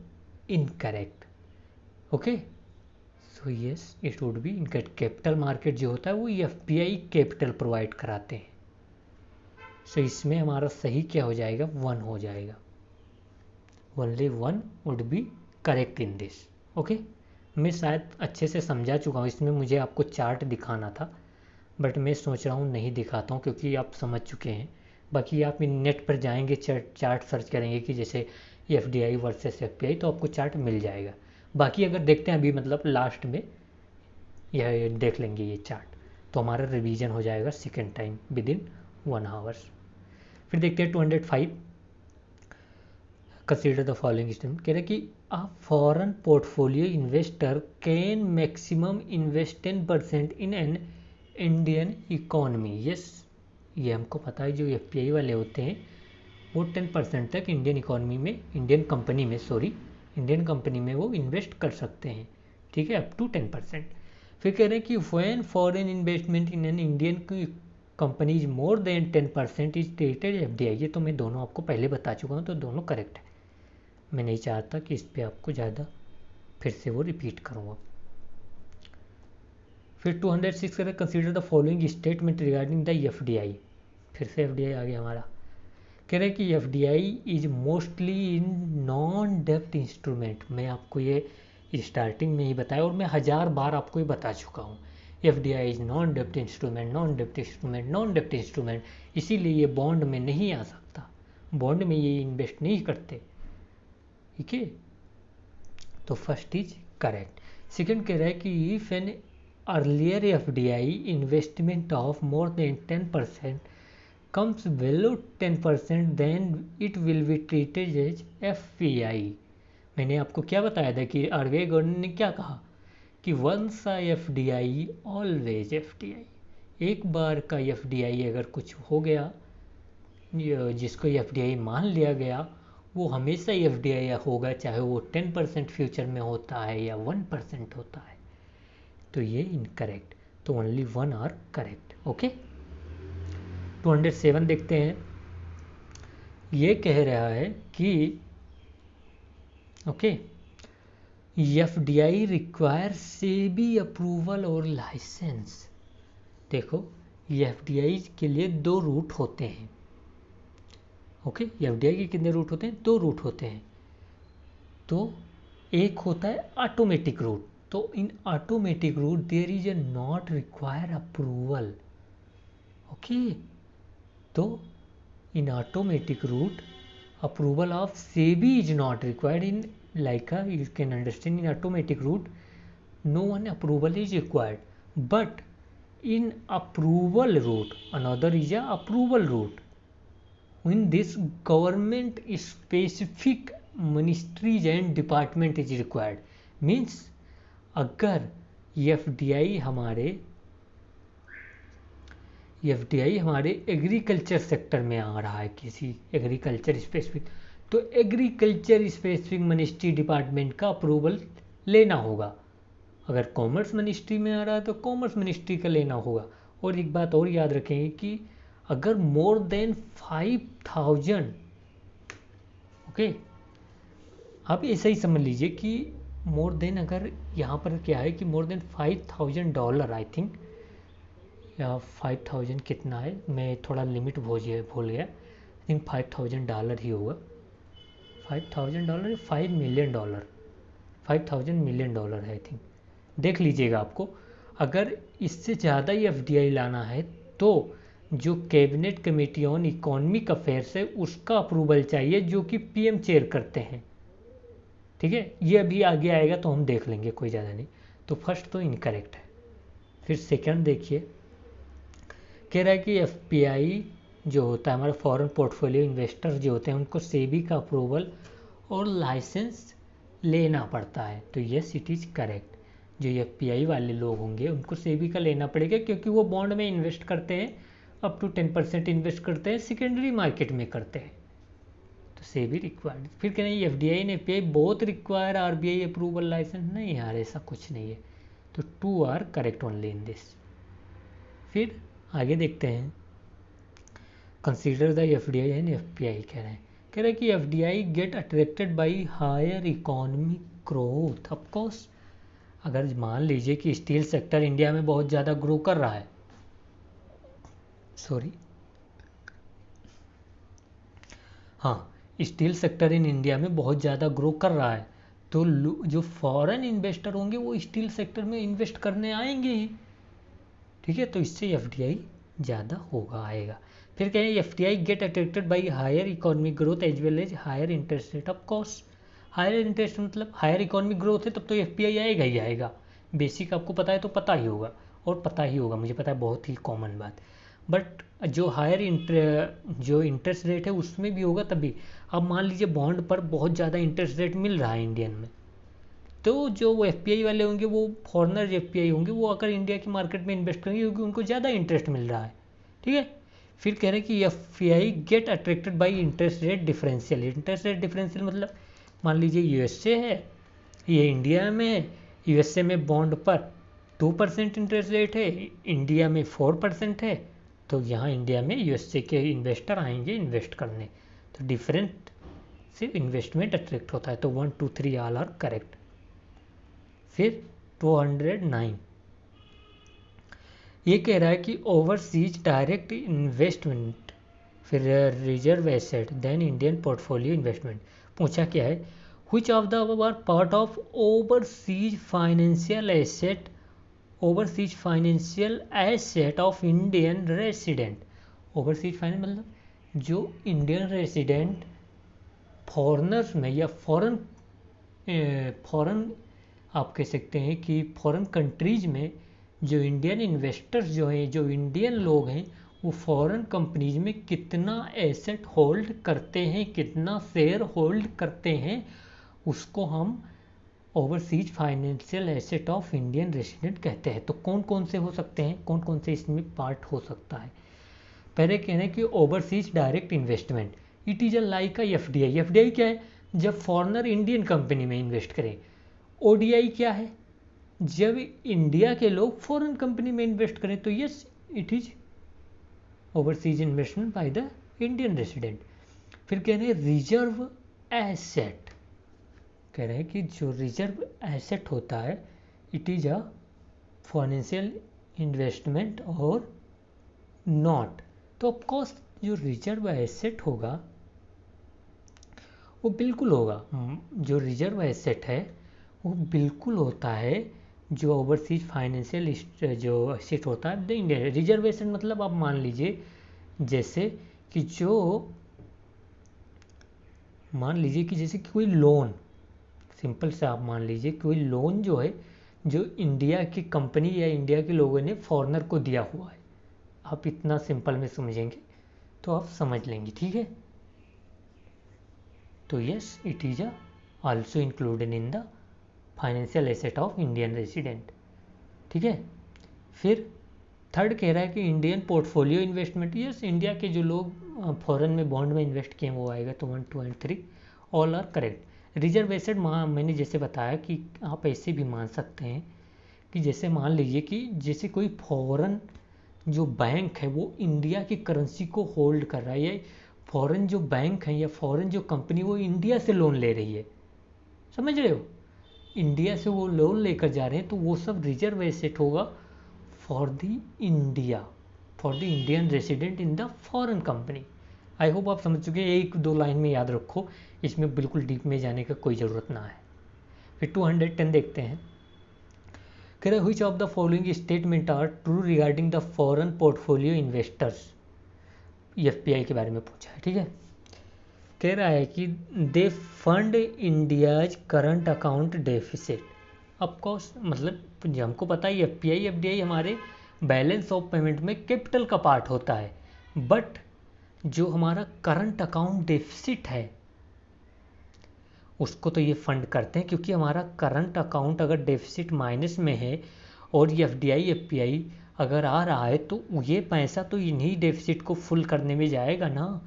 incorrect. Okay, so yes it would be incorrect. Capital market जो होता है वो एफपीआई कैपिटल प्रोवाइड कराते हैं। सो इसमें हमारा सही क्या हो जाएगा, 1 हो जाएगा। Only 1 would be correct in this. Okay, मैं शायद अच्छे से समझा चुका हूँ। इसमें मुझे आपको चार्ट दिखाना था, बट मैं सोच रहा हूँ नहीं दिखाता हूँ क्योंकि आप समझ चुके हैं। बाकी आप नेट पर जाएंगे, चार्ट सर्च करेंगे कि जैसे एफडीआई वर्सेस एफपीआई, तो आपको चार्ट मिल जाएगा। बाकी अगर देखते हैं अभी मतलब लास्ट में यह देख लेंगे ये चार्ट, तो हमारा रिवीजन हो जाएगा second time with in 1 hours. फिर देखते हैं 205, कंसीडर द फॉलोइंग स्टेटमेंट। कह रहे कि a foreign portfolio investor can maximum invest 10% in an Indian economy. Yes, ये हमको पता है, जो एफपीआई वाले होते हैं वो 10% तक इंडियन इकोनॉमी में, इंडियन कंपनी में वो इन्वेस्ट कर सकते हैं, ठीक है, अप टू 10%। फिर कह रहे हैं कि when foreign investment in an Indian company is more than 10% is treated FDI. ये तो मैं दोनों आपको पहले बता चुका हूँ, तो दोनों करेक्ट है। मैं नहीं चाहता कि इस पर आपको ज़्यादा फिर से वो रिपीट करूँगा। फिर 206 करें, consider the following statement regarding the FDI. फिर से एफडीआई आ गया हमारा। कह रहे हैं कि FDI is mostly in non डेप्ट इंस्ट्रूमेंट। मैं आपको ये स्टार्टिंग में ही बताया और मैं 1000 बार आपको ये बता चुका हूँ। एफडीआई इज नॉन डेप्ट इंस्ट्रूमेंट, नॉन डेप्ट इंस्ट्रूमेंट, नॉन डेप्ट इंस्ट्रूमेंट, इसीलिए ये बॉन्ड में नहीं आ सकता, बॉन्ड में ये इन्वेस्ट नहीं करते, ठीक है। तो फर्स्ट इज करेक्ट। सेकंड कह रहा है कि if an earlier FDI investment of more than 10% comes below 10% then it will be treated as FPI। मैंने आपको क्या बताया था कि आरबीआई गवर्नर ने क्या कहा कि once a FDI always FDI. एक बार का एफडीआई अगर कुछ हो गया, जिसको एफडीआई मान लिया गया, वो हमेशा एफडीआई होगा, चाहे वो 10% फ्यूचर में होता है या 1% होता है। तो ये इनकरेक्ट, तो ओनली 1 आर करेक्ट। ओके, 207 देखते हैं। ये कह रहा है कि okay, FDI require SEBI approval और लाइसेंस। देखो, एफडीआई के लिए 2 रूट होते हैं। ओके, एफडीआई के कितने रूट होते हैं, 2 रूट होते हैं। तो एक होता है ऑटोमेटिक रूट। तो in automatic route there is a not require approval. Okay, तो in automatic route approval of SEBI is not required. In like you can understand, in automatic route no one approval is required, but in approval route another is a approval route. In this government specific ministries and department is required, means अगर FDI हमारे agriculture sector में आ रहा है, किसी agriculture specific, तो agriculture specific ministry department का approval लेना होगा। अगर कॉमर्स मिनिस्ट्री में आ रहा है तो कॉमर्स मिनिस्ट्री का लेना होगा। और एक बात और याद रखेंगे कि अगर मोर देन 5000, ओके, आप ऐसा ही समझ लीजिए कि मोर देन, अगर यहाँ पर क्या है कि मोर देन $5000, आई थिंक, या 5000 कितना है, मैं थोड़ा लिमिट भूल गया, आई थिंक $5000 ही होगा। $5000 या $5 मिलियन, $5000 मिलियन है आई थिंक, देख लीजिएगा आपको। अगर इससे ज़्यादा ही एफडीआई लाना है तो जो cabinet committee on economic affairs है उसका अप्रूवल चाहिए, जो कि पीएम चेयर करते हैं, ठीक है। ये अभी आगे आएगा तो हम देख लेंगे, कोई ज़्यादा नहीं। तो फर्स्ट तो इनकरेक्ट है। फिर सेकंड देखिए, कह रहा है कि एफपीआई जो होता है हमारा फॉरेन पोर्टफोलियो इन्वेस्टर जो होते हैं उनको सेबी का अप्रूवल और लाइसेंस लेना पड़ता है। तो यस इट इज़ करेक्ट, जो एफपीआई वाले लोग होंगे उनको सेबी का लेना पड़ेगा क्योंकि वो बॉन्ड में इन्वेस्ट करते हैं, अप टू 10% इन्वेस्ट करते हैं, सेकेंडरी मार्केट में करते हैं, तो सेबी रिक्वायर्ड। फिर कह रहे हैं FDI and FPI both require RBI approval license. नहीं यार ऐसा कुछ नहीं है, तो 2 are correct only in this. फिर आगे देखते हैं, consider the FDI and FPI कह रहे हैं कि FDI get attracted by higher economic growth. Of course अगर मान लीजिए कि स्टील सेक्टर इंडिया में बहुत ज़्यादा ग्रो कर रहा है, स्टील सेक्टर इन इंडिया में बहुत ज़्यादा ग्रो कर रहा है, तो जो फॉरेन इन्वेस्टर होंगे वो स्टील सेक्टर में इन्वेस्ट करने आएंगे ही, ठीक है, तो इससे एफडीआई ज़्यादा होगा आएगा। फिर कहें FDI get attracted by higher economic growth as well as higher interest rate. Of course higher interest मतलब हायर इकोनॉमिक ग्रोथ है तब तो एफपीआई आएगा ही आएगा। बेसिक आपको पता है तो पता ही होगा, और पता ही होगा, मुझे पता है, बहुत ही कॉमन बात। बट जो जो इंटरेस्ट रेट है उसमें भी होगा तभी। अब मान लीजिए बॉन्ड पर बहुत ज़्यादा इंटरेस्ट रेट मिल रहा है इंडियन में, तो जो वो एफपीआई वाले होंगे, वो फॉरेनर एफपीआई होंगे, वो अगर इंडिया की मार्केट में इन्वेस्ट करेंगे क्योंकि उनको ज़्यादा इंटरेस्ट मिल रहा है, ठीक है। फिर कह रहे हैं कि FPI gate attracted by interest rate differential. Interest rate differential मतलब मान लीजिए यूएसए है, ये इंडिया में है, यूएसए में बॉन्ड पर 2% इंटरेस्ट रेट है, इंडिया में 4% है, तो यहाँ इंडिया में यूएसए के इन्वेस्टर आएंगे इन्वेस्ट करने, तो डिफरेंट से इन्वेस्टमेंट अट्रैक्ट होता है। तो 1 2 3 ऑल आर करेक्ट। फिर 209 ये कह रहा है कि ओवरसीज डायरेक्ट इन्वेस्टमेंट, फिर reserve asset, then Indian portfolio investment. पूछा क्या है, which of the are part of overseas financial asset, overseas financial asset of Indian resident. Overseas finance मतलब जो इंडियन रेसिडेंट फॉरनर्स में या फॉरेन आप कह सकते हैं कि फॉरेन कंट्रीज में जो इंडियन इन्वेस्टर्स जो हैं, जो इंडियन लोग हैं, वो फॉरेन कंपनीज में कितना एसेट होल्ड करते हैं, कितना शेयर होल्ड करते हैं, उसको हम overseas financial asset of Indian resident कहते हैं। तो कौन कौन से हो सकते हैं, कौन कौन से इसमें पार्ट हो सकता है। पहले कहना है कि overseas direct investment, it is a like FDI. FDI क्या है, जब फॉरेनर इंडियन कंपनी में इन्वेस्ट करें। ओडीआई क्या है, जब इंडिया के लोग फॉरेन कंपनी में इन्वेस्ट करें। तो yes it is overseas investment by the Indian resident. फिर कह रहे हैं रिजर्व एसेट, कह रहे हैं कि जो रिजर्व एसेट होता है it is a financial investment और नॉट। तो ऑफकोर्स जो रिजर्व एसेट होगा वो बिल्कुल होगा, जो रिजर्व एसेट है वो बिल्कुल होता है जो ओवरसीज फाइनेंशियल जो एसेट होता है द इंडिया। रिजर्व एसेट मतलब आप मान लीजिए जैसे कि जैसे कि कोई लोन, सिंपल से आप मान लीजिए कोई लोन जो है जो इंडिया की कंपनी या इंडिया के लोगों ने फॉरेनर को दिया हुआ है। आप इतना सिंपल में समझेंगे तो आप समझ लेंगे, ठीक है। तो yes it is also included in the financial asset of Indian resident, ठीक है। फिर थर्ड कह रहा है कि Indian portfolio investment, yes India के जो लोग फॉरेन में बॉन्ड में इन्वेस्ट किए वो आएगा। तो 1 2 and 3 all are correct. Reserve asset मैंने जैसे बताया कि आप ऐसे भी मान सकते हैं कि जैसे मान लीजिए कि जैसे कोई फॉरेन जो बैंक है वो इंडिया की करेंसी को होल्ड कर रहा है, या फॉरेन जो बैंक है या फॉरेन जो कंपनी वो इंडिया से लोन ले रही है, समझ रहे हो, इंडिया से वो लोन लेकर जा रहे हैं, तो वो सब रिजर्व एसेट होगा for the Indian resident in the foreign company. I hope आप समझ चुके हैं, एक दो लाइन में याद रखो, इसमें बिल्कुल डीप में जाने का कोई ज़रूरत ना है। फिर 210 देखते हैं, कह रहे which of the following statement are true regarding the foreign portfolio investors. FPI के बारे में पूछा है, ठीक है। कह रहा है कि they fund India's current account deficit. Of course मतलब हमको पता है एफपीआई एफडीआई हमारे बैलेंस ऑफ पेमेंट में कैपिटल का पार्ट होता है, बट जो हमारा करंट अकाउंट डेफिसिट है उसको तो ये फंड करते हैं, क्योंकि हमारा करंट अकाउंट अगर डेफिसिट माइनस में है और ये एफडीआई एफपीआई अगर आ रहा है तो ये पैसा तो इन्हीं डेफिसिट को फुल करने में जाएगा ना,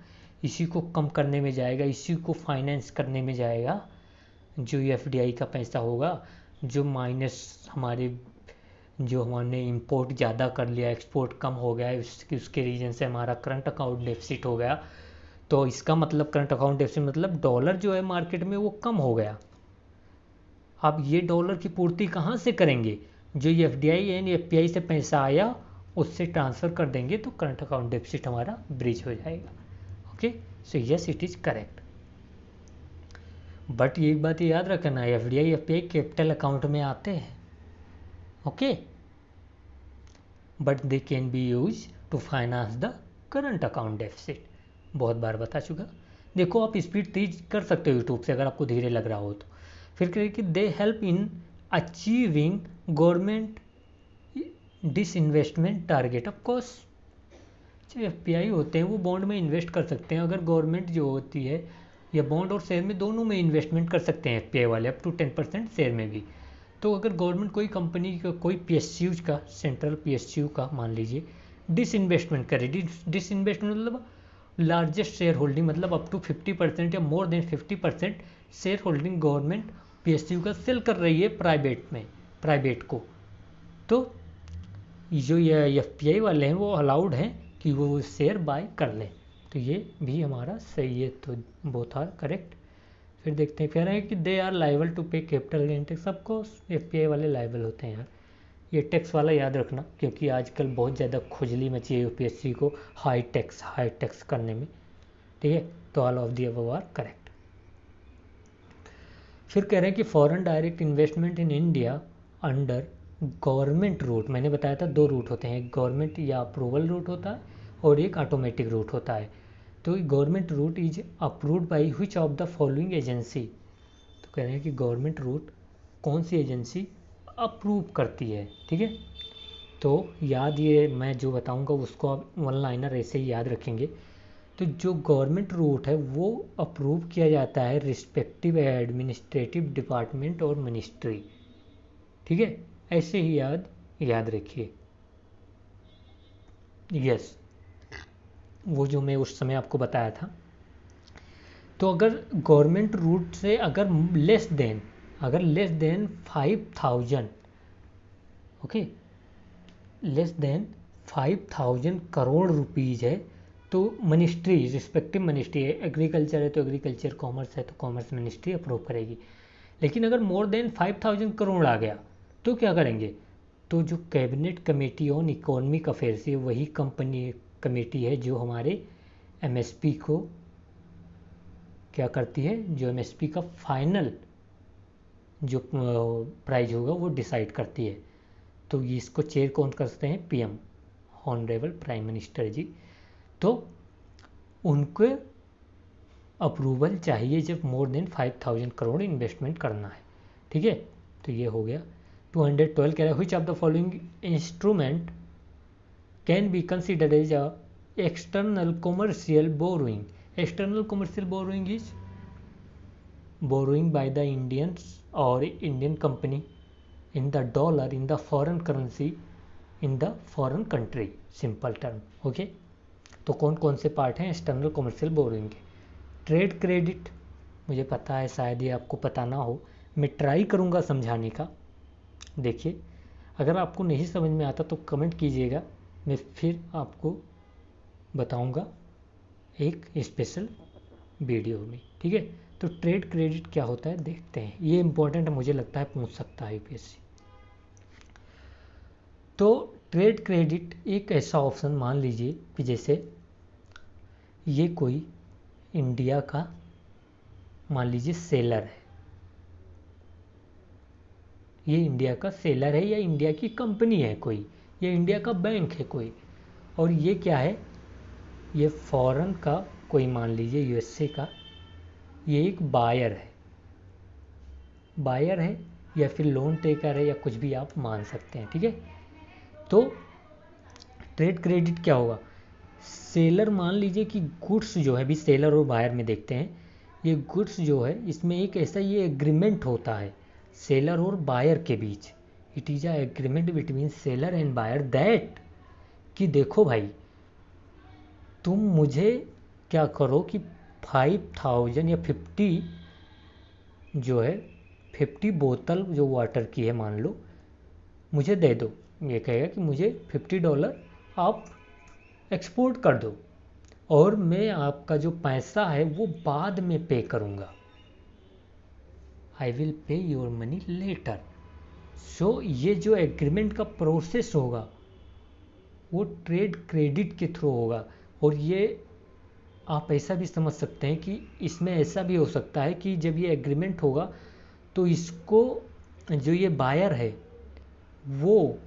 इसी को कम करने में जाएगा, इसी को फाइनेंस करने में जाएगा। जो ये एफडीआई का पैसा होगा, जो माइनस हमारे जो हमने इंपोर्ट ज़्यादा कर लिया, एक्सपोर्ट कम हो गया, उसके रीजन से हमारा करंट अकाउंट डेफिसिट हो गया, तो इसका मतलब करंट अकाउंट डेफिसिट मतलब डॉलर जो है मार्केट में वो कम हो गया। अब ये डॉलर की पूर्ति कहाँ से करेंगे? जो ये एफडीआई एंड एफपीआई से पैसा आया उससे ट्रांसफ़र कर देंगे तो करंट अकाउंट डेफिसिट हमारा ब्रिज हो जाएगा। Okay, so yes it is correct. But एक बात याद रखना, एफडीआई एफपीआई कैपिटल अकाउंट में आते हैं, okay, but they can be use to finance the current account deficit. बहुत बार बता चुका। देखो आप स्पीड तेज कर सकते हो यूट्यूब से अगर आपको धीरे लग रहा हो तो। फिर कहें कि they help in achieving government disinvestment target. Of course जो एफपीआई होते हैं वो बॉन्ड में इन्वेस्ट कर सकते हैं, अगर गवर्नमेंट जो होती है या बॉन्ड और शेयर में दोनों में इन्वेस्टमेंट कर सकते हैं एफपीआई वाले, अप टू 10% शेयर में भी। तो अगर गवर्नमेंट कोई कंपनी का कोई पीएसयू का, सेंट्रल पीएसयू का मान लीजिए डिसइन्वेस्टमेंट करे, डिसइन्वेस्टमेंट मतलब लार्जेस्ट शेयर होल्डिंग, मतलब अप टू 50% या more than 50% share holding government PSU का सेल कर रही है प्राइवेट को, तो जो ये एफपीआई वाले हैं वो अलाउड हैं कि वो शेयर बाय कर लें। तो ये भी हमारा सही है, तो बोथ आर करेक्ट। फिर देखते हैं, कह रहे हैं कि दे आर लाइबल टू पे कैपिटल गेन टैक्स। सबको एफपीआई वाले लाइबल होते हैं यार, ये टैक्स वाला याद रखना, क्योंकि आजकल बहुत ज़्यादा खुजली मची है यूपीएससी को हाई टैक्स करने में, ठीक है। तो all of the above are correct. फिर कह रहे हैं कि foreign direct investment in India under government route, मैंने बताया था दो रूट होते हैं, एक गवर्नमेंट या अप्रूवल रूट होता है और एक ऑटोमेटिक रूट होता है। तो government route is approved by which of the following agency. तो कह रहे हैं कि गवर्नमेंट रूट कौन सी एजेंसी अप्रूव करती है, ठीक है। तो याद, ये मैं जो बताऊंगा उसको आप वन लाइनर ऐसे ही याद रखेंगे। तो जो गवर्नमेंट रूट है वो अप्रूव किया जाता है रिस्पेक्टिव एडमिनिस्ट्रेटिव डिपार्टमेंट और मिनिस्ट्री, ठीक है, ऐसे ही याद रखिए। यस, वो जो मैं उस समय आपको बताया था। तो अगर गवर्नमेंट रूट से अगर less than 5,000, okay, less than 5,000 crore rupees है तो मिनिस्ट्री, रिस्पेक्टिव मिनिस्ट्री है, एग्रीकल्चर है तो एग्रीकल्चर, कॉमर्स है तो कॉमर्स मिनिस्ट्री अप्रूव करेगी। लेकिन अगर मोर देन 5,000 करोड़ आ गया तो क्या करेंगे? तो जो cabinet committee on economic affairs है वही कमेटी है जो हमारे एमएसपी को क्या करती है, जो एमएसपी का फाइनल जो प्राइस होगा वो डिसाइड करती है। तो इसको चेयर कौन करते हैं? पीएम, ऑनरेबल प्राइम मिनिस्टर जी। तो उनको अप्रूवल चाहिए जब मोर देन 5,000 करोड़ इन्वेस्टमेंट करना है, ठीक है। तो ये हो गया। 212 कह रहा है which of the following instrument can be considered as a external commercial borrowing. External commercial borrowing is borrowing by the Indians और Indian company in the dollar, in the foreign currency, in the foreign country, simple term, okay. तो कौन कौन से part हैं external commercial borrowing के? Trade credit, मुझे पता है शायद ये आपको पता ना हो, मैं ट्राई करूँगा समझाने का। देखिए, अगर आपको नहीं समझ में आता तो कमेंट कीजिएगा, मैं फिर आपको बताऊँगा एक स्पेशल वीडियो में, ठीक है। तो ट्रेड क्रेडिट क्या होता है देखते हैं, ये इंपॉर्टेंट मुझे लगता है पूछ सकता है यूपीएससी। तो ट्रेड क्रेडिट एक ऐसा ऑप्शन मान लीजिए कि जैसे ये कोई इंडिया का मान लीजिए सेलर है, ये इंडिया का सेलर है या इंडिया की कंपनी है कोई, या इंडिया का बैंक है कोई, और ये क्या है, ये फॉरेन का कोई मान लीजिए यूएसए का, ये एक बायर है या फिर लोन टेकर है या कुछ भी आप मान सकते हैं, ठीक है। तो ट्रेड क्रेडिट क्या होगा, सेलर मान लीजिए कि गुड्स जो है, अभी सेलर और बायर में देखते हैं, ये गुड्स जो है इसमें एक ऐसा ये एग्रीमेंट होता है सेलर और बायर के बीच, it is a agreement between seller and buyer that, कि देखो भाई तुम मुझे क्या करो कि 5000 या 50 जो है 50 बोतल जो वाटर की है मान लो मुझे दे दो, ये कहेगा कि मुझे $50 आप एक्सपोर्ट कर दो और मैं आपका जो पैसा है वो बाद में पे करूँगा, I will pay your money later. So ये जो एग्रीमेंट का प्रोसेस होगा वो ट्रेड क्रेडिट के थ्रू होगा। और ये आप ऐसा भी समझ सकते हैं कि इसमें ऐसा भी हो सकता है कि जब ये एग्रीमेंट होगा तो इसको जो ये बायर है वो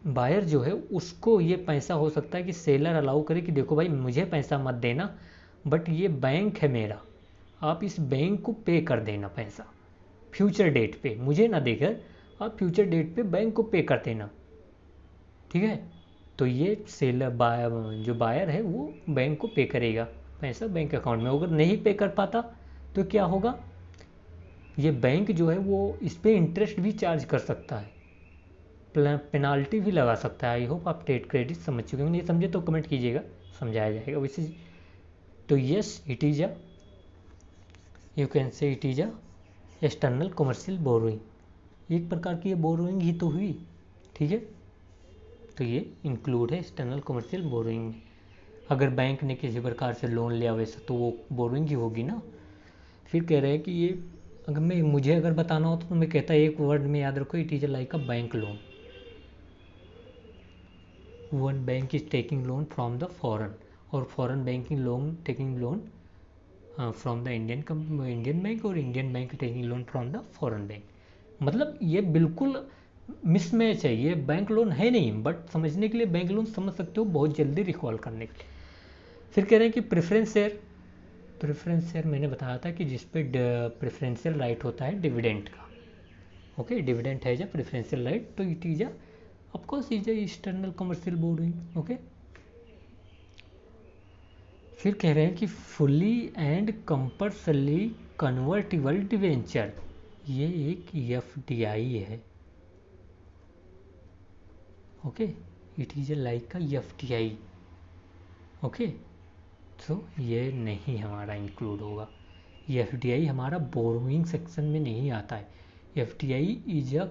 बायर जो है उसको ये पैसा हो सकता है कि सेलर अलाउ करे कि देखो भाई मुझे पैसा मत देना, बट ये बैंक है मेरा, आप इस बैंक को पे कर देना पैसा फ्यूचर डेट पे, मुझे ना देकर आप फ्यूचर डेट पे बैंक को पे कर देना, ठीक है। तो ये सेलर जो बायर है वो बैंक को पे करेगा पैसा बैंक अकाउंट में, अगर नहीं पे कर पाता तो क्या होगा, ये बैंक जो है वो इस पर इंटरेस्ट भी चार्ज कर सकता है, पेनाल्टी भी लगा सकता है। आई होप आप ट्रेड क्रेडिट समझ चुके होंगे, नहीं समझे तो कमेंट कीजिएगा, समझाया जाएगा वैसे। तो yes it is a, you can से it is a external commercial borrowing, एक प्रकार की ये बोरोइंग ही तो हुई, ठीक है। तो ये इंक्लूड है एक्सटर्नल कमर्शियल बोरोइंग में। अगर बैंक ने किसी प्रकार से लोन लिया वैसे तो वो बोरोइंग ही होगी ना। फिर कह रहे हैं कि ये अगर मुझे अगर बताना हो तो मैं कहता एक वर्ड में याद रखो, it is like a bank loan, one bank is taking loan from the foreign और foreign banking loan taking loan from the Indian bank और Indian bank taking loan from the foreign bank. मतलब ये बिल्कुल mismatch है, ये bank loan है नहीं, but समझने के लिए बैंक लोन समझ सकते हो, बहुत जल्दी रिकॉल करने के लिए। फिर कह रहे हैं कि प्रेफरेंस शेयर, प्रेफरेंस शेयर मैंने बताया था कि जिसपे प्रेफरेंशियल राइट होता है डिविडेंड का, ओके, डिविडेंड है जब प्रेफरेंशियल राइट, तो it is of course is external commercial borrowing, okay. फिर कह रहे हैं कि fully and compulsory convertible debenture, ये एक एफडीआई है, ओके, इट इज लाइक का एफडीआई, ओके। तो ये नहीं हमारा इंक्लूड होगा, ये एफडीआई हमारा बोरोइंग सेक्शन में नहीं आता है। FDI is a,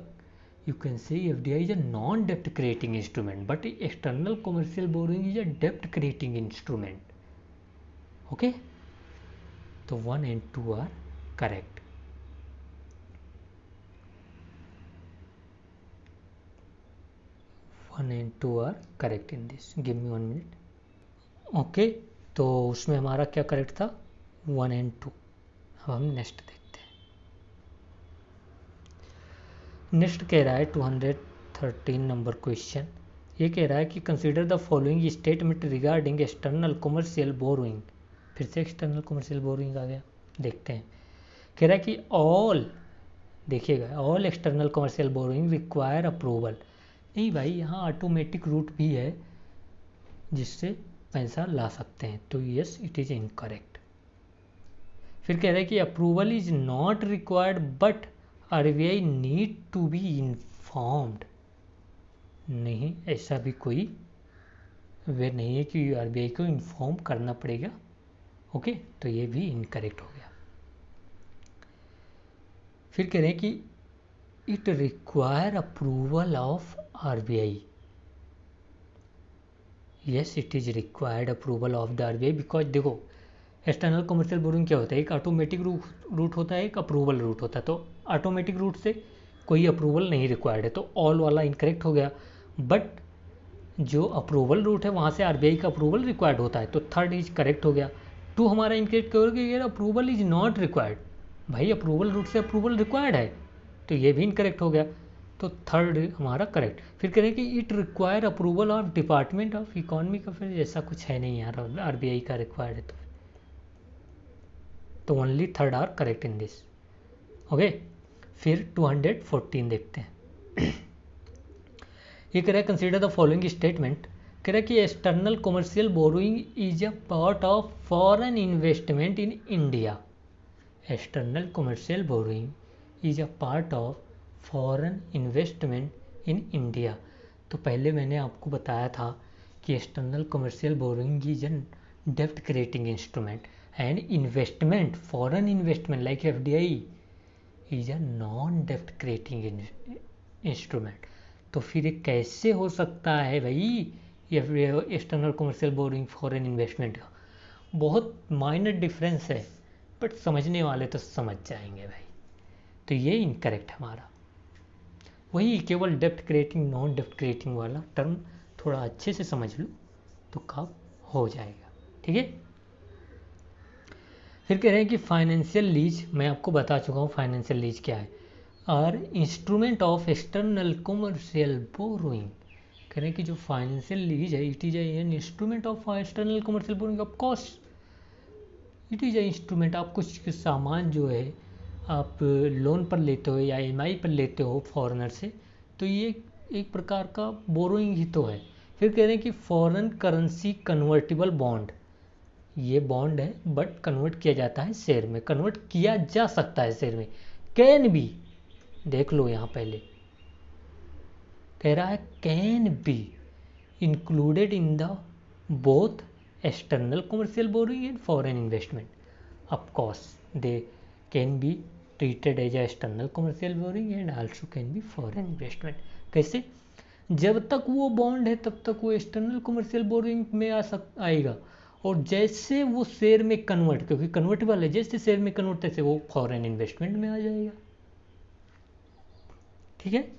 you can से एफडीआई इज अ नॉन डेप्ट creating instrument, but external commercial borrowing is a dept creating instrument, okay. तो 1 and 2 are correct. One and to are correct in this, give me 1 minute, okay. तो उसमें हमारा क्या correct था, 1 and 2। अब हम next देखते हैं। नेक्स्ट कह रहा है 213 नंबर क्वेश्चन, ये कह रहा है कि consider the following statement regarding external commercial borrowing, फिर से एक्सटर्नल कमर्शियल बोरोइंग आ गया, देखते हैं। कह रहा है कि ऑल, देखिएगा, all external commercial borrowing require approval, नहीं भाई यहाँ ऑटोमेटिक रूट भी है जिससे पैसा ला सकते हैं, तो यस इट इज़ इनकरेक्ट। फिर कह रहे हैं कि approval is not required but RBI need to be informed, नहीं ऐसा भी कोई वे नहीं है कि आरबीआई को इन्फॉर्म करना पड़ेगा, ओके। तो ये भी इनकरेक्ट हो गया। फिर कह रहे हैं कि it require approval of RBI, yes it is required approval of the RBI, because देखो एक्सटर्नल कमर्शियल बोरोइंग क्या होता है, एक ऑटोमेटिक रूट होता है, एक अप्रूवल रूट होता है। तो ऑटोमेटिक रूट से कोई अप्रूवल नहीं रिक्वायर्ड है, तो ऑल वाला इनकरेक्ट हो गया। बट जो अप्रूवल रूट है वहाँ से आरबीआई का अप्रूवल रिक्वायर्ड होता है, तो थर्ड इज करेक्ट हो गया। टू हमारा इनकरेक्ट करोगे, अप्रूवल इज नॉट रिक्वायर्ड, भाई अप्रूवल रूट से अप्रूवल रिक्वायर्ड है, तो ये भी इनकरेक्ट हो गया। तो थर्ड हमारा करेक्ट। फिर करें कि it require approval of department of economy का, फिर ऐसा कुछ है नहीं यार, आरबीआई का रिक्वायर्ड है, तो only third are correct in this, okay. फिर 214 देखते हैं। ये कह रहा है कंसिडर द फॉलोइंग स्टेटमेंट, कह रहा है कि external commercial borrowing is a part of foreign investment in India. External commercial borrowing is a part of foreign investment in India. तो पहले मैंने आपको बताया था कि external commercial borrowing is an dept creating instrument and investment, foreign investment like FDI is a non डेप्ट creating instrument. तो फिर ये कैसे हो सकता है भाई ये external commercial borrowing foreign investment का? बहुत माइनर डिफरेंस है, बट समझने वाले तो समझ जाएंगे भाई। तो ये इनकरेक्ट है हमारा। वही केवल डेप्ट क्रिएटिंग नॉन डेप्ट क्रिएटिंग वाला टर्म थोड़ा अच्छे से समझ लो तो काम हो जाएगा, ठीक है। फिर कह रहे हैं कि फाइनेंशियल लीज, मैं आपको बता चुका हूँ फाइनेंशियल लीज क्या है, और instrument of external commercial borrowing. कह रहे हैं कि जो फाइनेंशियल लीज है it is an instrument of external commercial borrowing. Of course it is A instrument. आप कुछ सामान जो है आप लोन पर लेते हो या ईएमआई पर लेते हो फॉरेनर से, तो ये एक प्रकार का बोरोइंग ही तो है। फिर कह रहे हैं कि फॉरेन करेंसी कन्वर्टिबल बॉन्ड, ये बॉन्ड है बट कन्वर्ट किया जाता है शेयर में, कन्वर्ट किया जा सकता है शेयर में, कैन बी, देख लो यहाँ पहले कह रहा है can be included in the both external commercial borrowing and foreign investment. Of course they can be treated as external commercial borrowing and also can be foreign investment. कैसे? जब तक वो बॉन्ड है तब तक वो एक्सटर्नल कमर्शियल बोरोइंग में आएगा, और जैसे वो शेयर में कन्वर्ट, क्योंकि कन्वर्टेबल है, जैसे शेयर में कन्वर्ट तैसे वो फॉरेन इन्वेस्टमेंट में आ जाएगा, ठीक है।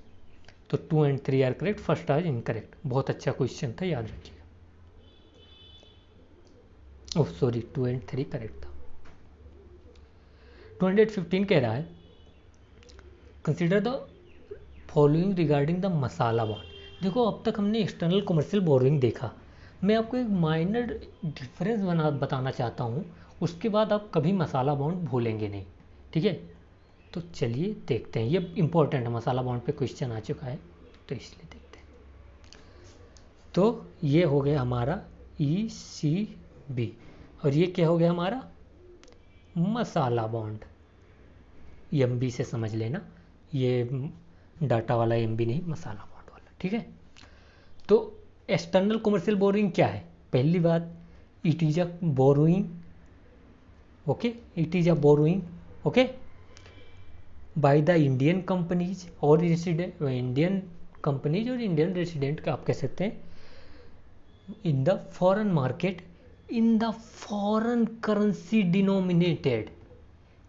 तो 2 and 3 आर करेक्ट, फर्स्ट आज इनकरेक्ट। बहुत अच्छा क्वेश्चन था, याद रखिएगा। ओह सॉरी, 2 and 3 करेक्ट था। 215 कह रहा है consider the following regarding the masala bond. देखो अब तक हमने एक्सटर्नल कमर्शियल बोरोइंग देखा, मैं आपको एक माइनर डिफरेंस बताना चाहता हूँ, उसके बाद आप कभी मसाला बॉन्ड भूलेंगे नहीं, ठीक है। तो चलिए देखते हैं, ये इंपॉर्टेंट है, मसाला बॉन्ड पे क्वेश्चन आ चुका है तो इसलिए देखते हैं। तो ये हो गया हमारा ECB, और ये क्या हो गया हमारा मसाला बॉन्ड। MB से समझ लेना, ये डाटा वाला MB नहीं, मसाला बॉन्ड वाला, ठीक है। तो एक्सटर्नल कमर्शियल बोरोइंग क्या है? पहली बात, it is a borrowing, okay, it is a borrowing, okay, bye the Indian companies और रेसिडेंट, इंडियन कंपनीज और इंडियन रेसिडेंट का आप कह सकते हैं, इन the foreign market in the foreign currency denominated,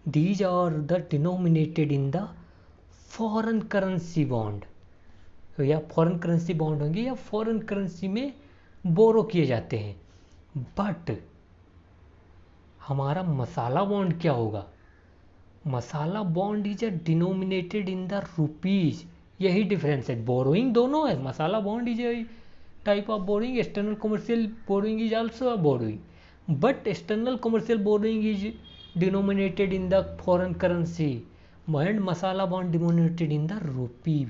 these are the denominated in the foreign currency bond, या foreign currency bond होंगे या फॉरेन करेंसी में बोरो किए जाते हैं। बट हमारा मसाला बॉन्ड क्या होगा? Masala bond is a denominated in the rupees, यही डिफरेंस है। बोरोइंग दोनों है, masala bond is a type of borrowing, external commercial borrowing is also a borrowing, but external commercial borrowing is denominated in the foreign currency and masala bond denominated in the rupee,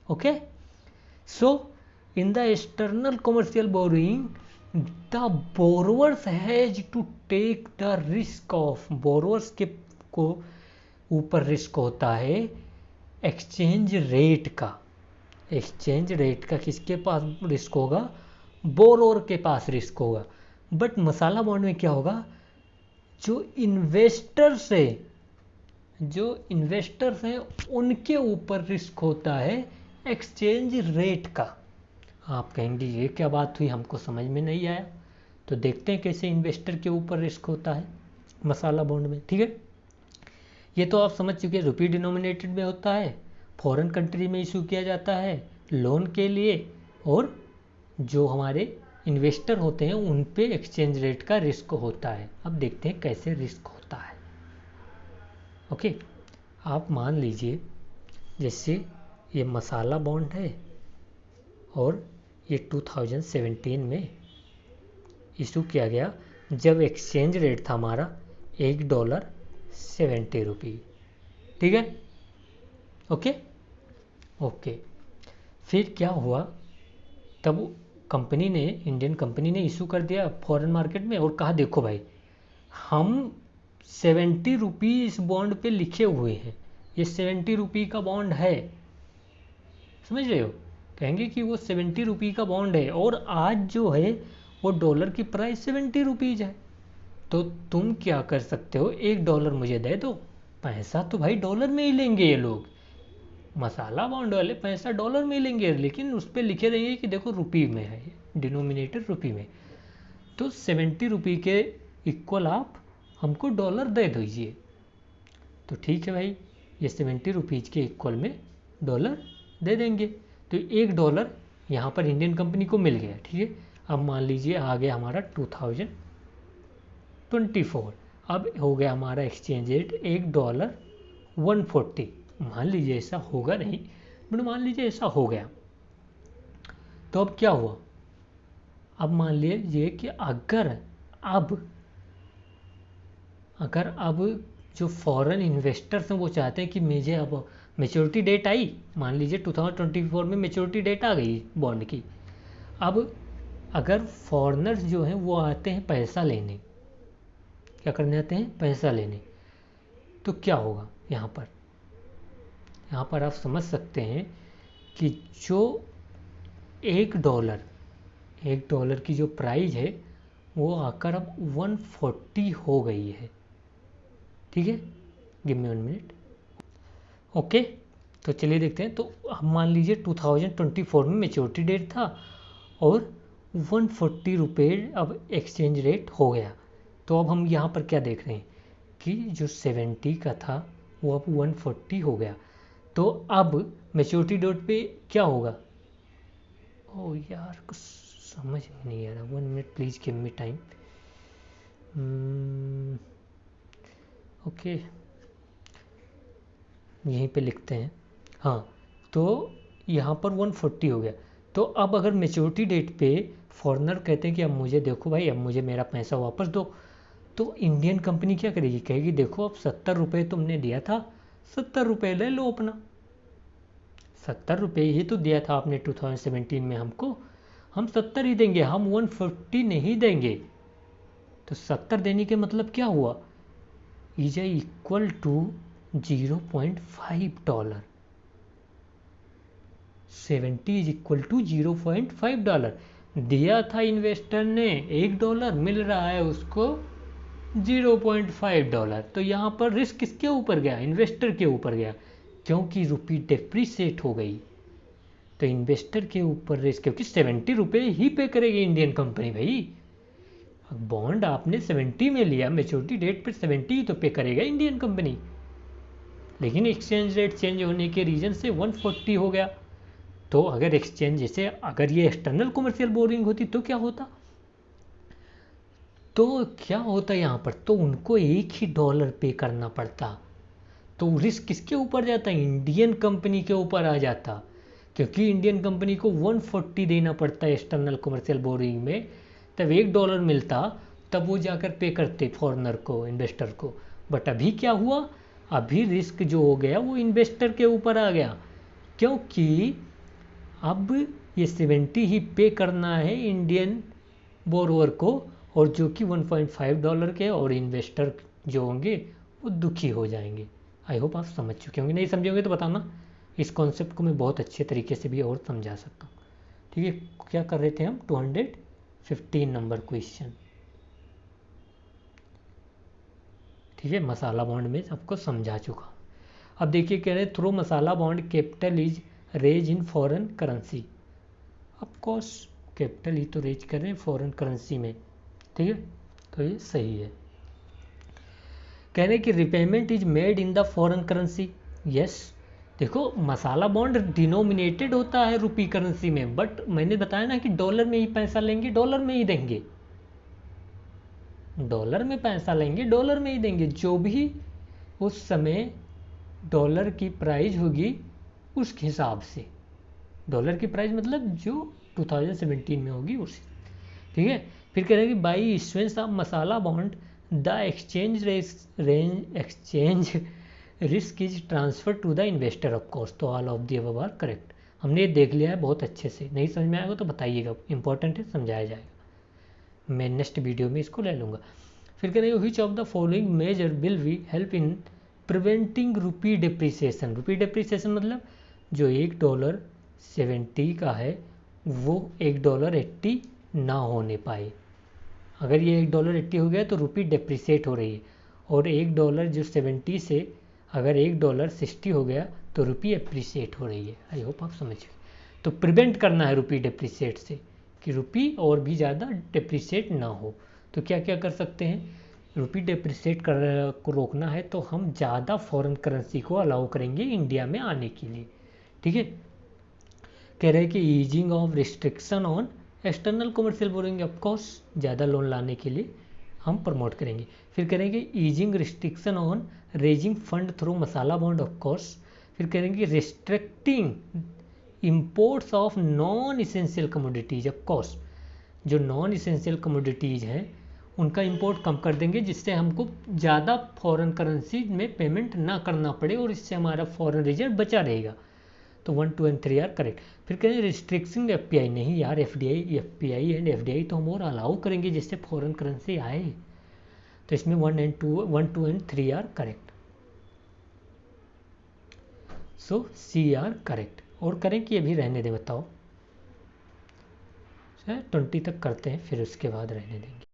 okay. So in the external commercial borrowing the borrowers has to take the risk of, borrowers के को ऊपर risk होता है exchange rate का। Exchange rate का किसके पास risk होगा? Borrower के पास रिस्क होगा। बट मसाला बॉन्ड में क्या होगा? जो इन्वेस्टर्स हैं उनके ऊपर रिस्क होता है एक्सचेंज रेट का। आप कहेंगे ये क्या बात हुई, हमको समझ में नहीं आया। तो देखते हैं कैसे इन्वेस्टर के ऊपर रिस्क होता है मसाला बॉन्ड में, ठीक है। ये तो आप समझ चुके हैं, रुपी डिनोमिनेटेड में होता है, फॉरेन कंट्री में इशू किया जाता है लोन के लिए, और जो हमारे इन्वेस्टर होते हैं उन पे एक्सचेंज रेट का रिस्क होता है। अब देखते हैं कैसे रिस्क होता है, ओके। आप मान लीजिए जैसे ये मसाला बॉन्ड है और ये 2017 में इशू किया गया, जब एक्सचेंज रेट था हमारा $1.70, ठीक है, ओके ओके। फिर क्या हुआ, तब कंपनी ने, इंडियन कंपनी ने इशू कर दिया फॉरेन मार्केट में और कहा देखो भाई, हम 70 रुपये इस बॉन्ड पे लिखे हुए हैं, ये 70 रुपये का बॉन्ड है, समझ रहे हो। कहेंगे कि वो 70 रुपये का बॉन्ड है और आज जो है वो डॉलर की प्राइस 70 रुपीज़ है। तो तुम क्या कर सकते हो, $1 मुझे दे दो, पैसा तो भाई डॉलर में ही लेंगे ये लोग, मसाला बॉन्ड वाले पैसा डॉलर में ही लेंगे, लेकिन उस पर लिखे रहेंगे कि देखो रुपये में है, डिनोमिनेटर रुपये में। तो 70 रुपये के इक्वल आप हमको डॉलर दे दीजिए। तो ठीक है भाई, ये 70 रुपीज़ के इक्वल में डॉलर दे देंगे। तो $1 यहाँ पर इंडियन कंपनी को मिल गया, ठीक है। अब मान लीजिए आ गया हमारा 2024, अब हो गया हमारा एक्सचेंज रेट $1.140। मान लीजिए ऐसा होगा नहीं, बट मान लीजिए ऐसा हो गया। तो अब क्या हुआ, अब मान लीजिए कि अगर अब जो फॉरेन इन्वेस्टर्स हैं वो चाहते हैं कि मुझे अब मेच्योरिटी डेट आई, मान लीजिए 2024 में मेच्योरिटी डेट आ गई बॉन्ड की। अब अगर फॉरेनर्स जो हैं वो आते हैं पैसा लेने, क्या करने आते हैं, पैसा लेने, तो क्या होगा यहाँ पर आप समझ सकते हैं कि जो $1 की जो प्राइस है वो आकर अब 140 हो गई है, ठीक है। Give me 1 minute. ओके, तो चलिए देखते हैं। तो हम मान लीजिए 2024 में मेच्योरिटी डेट था और 140 रुपये अब एक्सचेंज रेट हो गया। तो अब हम यहाँ पर क्या देख रहे हैं कि जो 70 का था वो अब 140 हो गया। तो अब मेच्योरिटी डेट पे क्या होगा, ओ यार कुछ समझ में नहीं आ रहा, 1 minute please give me time. Okay, यहीं पे लिखते हैं, हाँ। तो यहाँ पर 140 हो गया। तो अब अगर मेच्योरिटी डेट पे फॉरेनर कहते हैं कि अब मुझे देखो भाई, अब मुझे मेरा पैसा वापस दो, तो इंडियन कंपनी क्या करेगी, कहेगी देखो अब 70 रुपये तुमने दिया था, 70 रुपये ले लो अपना, 70 रुपये ही तो दिया था आपने 2017 में हमको, हम 70 ही देंगे, हम 140 नहीं देंगे। तो 70 देने के मतलब क्या हुआ, is equal to $0.5, 70 is equal to $0.5 दिया था इन्वेस्टर ने, $1 मिल रहा है उसको $0.5। तो यहाँ पर रिस्क किसके ऊपर गया, इन्वेस्टर के ऊपर गया, क्योंकि रुपी डेप्रीशिएट हो गई। तो इन्वेस्टर के ऊपर रिस्क, क्योंकि 70 रुपये ही पे करेगी इंडियन कंपनी भाई। बॉन्ड आपने 70 में लिया, मेच्योरिटी डेट पर 70 ही तो पे करेगा इंडियन कंपनी, लेकिन एक्सचेंज रेट चेंज होने के रीजन से 140 हो गया। तो अगर एक्सचेंज, जैसे अगर ये एक्सटर्नल कमर्शियल बोरिंग होती तो क्या होता, यहाँ पर तो उनको एक ही डॉलर पे करना पड़ता। तो रिस्क किसके ऊपर जाता, इंडियन कंपनी के ऊपर आ जाता, क्योंकि इंडियन कंपनी को 140 देना पड़ता है एक्सटर्नल कमर्शियल बोरिंग में। तब $1 मिलता, तब वो जाकर पे करते फॉरेनर को, इन्वेस्टर को। बट अभी क्या हुआ, अभी रिस्क जो हो गया वो इन्वेस्टर के ऊपर आ गया, क्योंकि अब ये 70 ही पे करना है इंडियन बोरोवर को, और जो कि $1.5 के, और इन्वेस्टर जो होंगे वो दुखी हो जाएंगे। आई होप आप समझ चुके होंगे, नहीं समझे होंगे तो बताना, इस कॉन्सेप्ट को मैं बहुत अच्छे तरीके से भी और समझा सकता हूँ, ठीक है। क्या कर रहे थे हम, 215 नंबर क्वेश्चन, ठीक है। मसाला बॉन्ड में आपको समझा चुका। अब देखिए कह रहे through masala bond capital is raise in foreign currency. Of course capital ही तो रेज कर रहे हैं फॉरेन करेंसी में, ठीक है। तो ये सही है। कह रहे कि repayment is made in the foreign currency. Yes, देखो मसाला बॉन्ड डिनोमिनेटेड होता है रुपी करेंसी में, बट मैंने बताया ना कि डॉलर में ही पैसा लेंगे, डॉलर में ही देंगे, डॉलर में पैसा लेंगे, डॉलर में ही देंगे। जो भी उस समय डॉलर की प्राइस होगी उस हिसाब से, डॉलर की प्राइस मतलब जो 2017 में होगी उसी, ठीक है। फिर कह रहे हैं कि by issuance of masala bond the exchange risk is transfer to the investor. Of course, तो all of the above are correct. हमने ये देख लिया है बहुत अच्छे से, नहीं समझ में आएगा तो बताइएगा, इंपॉर्टेंट है, समझाया जाएगा, मैं नेक्स्ट वीडियो में इसको ले लूँगा। फिर कह रहे हैं which of the following measure will we help in preventing rupee depreciation. Rupee depreciation मतलब जो $1.70 का है वो $1.80 ना होने पाए। अगर ये $1.80 हो गया तो रुपी डिप्रिसिएट हो रही है, और $1.70 से अगर $1.60 हो गया तो रुपी अप्रिसिएट हो रही है। आई होप आप समझ गए। तो प्रिवेंट करना है रुपी डिप्रिसिएट से, कि रुपी और भी ज़्यादा डिप्रिसिएट ना हो। तो क्या क्या कर सकते हैं, रुपी डिप्रिसिएट को रोकना है तो हम ज़्यादा फॉरेन करेंसी को अलाउ करेंगे इंडिया में आने के लिए। ठीक है, कह रहे हैं कि easing of restriction on external commercial boring, of course ज़्यादा लोन लाने के लिए हम प्रमोट करेंगे। फिर करेंगे easing restriction on raising fund through masala bond, of course. फिर करेंगे restricting imports of non essential commodities, of course जो नॉन इसेंशियल कमोडिटीज़ हैं उनका इंपोर्ट कम कर देंगे, जिससे हमको ज़्यादा फॉरेन करेंसी में पेमेंट ना करना पड़े और इससे हमारा फॉरेन रिजर्व बचा रहेगा। तो 1, 2 and 3 आर करेक्ट। फिर कहें रिस्ट्रिक्शन एफपीआई, नहीं यार एफपीआई एंड एफडीआई तो हम और अलाउ करेंगे जिससे फॉरेन करेंसी आए। तो इसमें 1, 2 and 3 are correct. So C are correct. और करें कि अभी रहने दें, बताओ 20 तक करते हैं फिर उसके बाद रहने देंगे।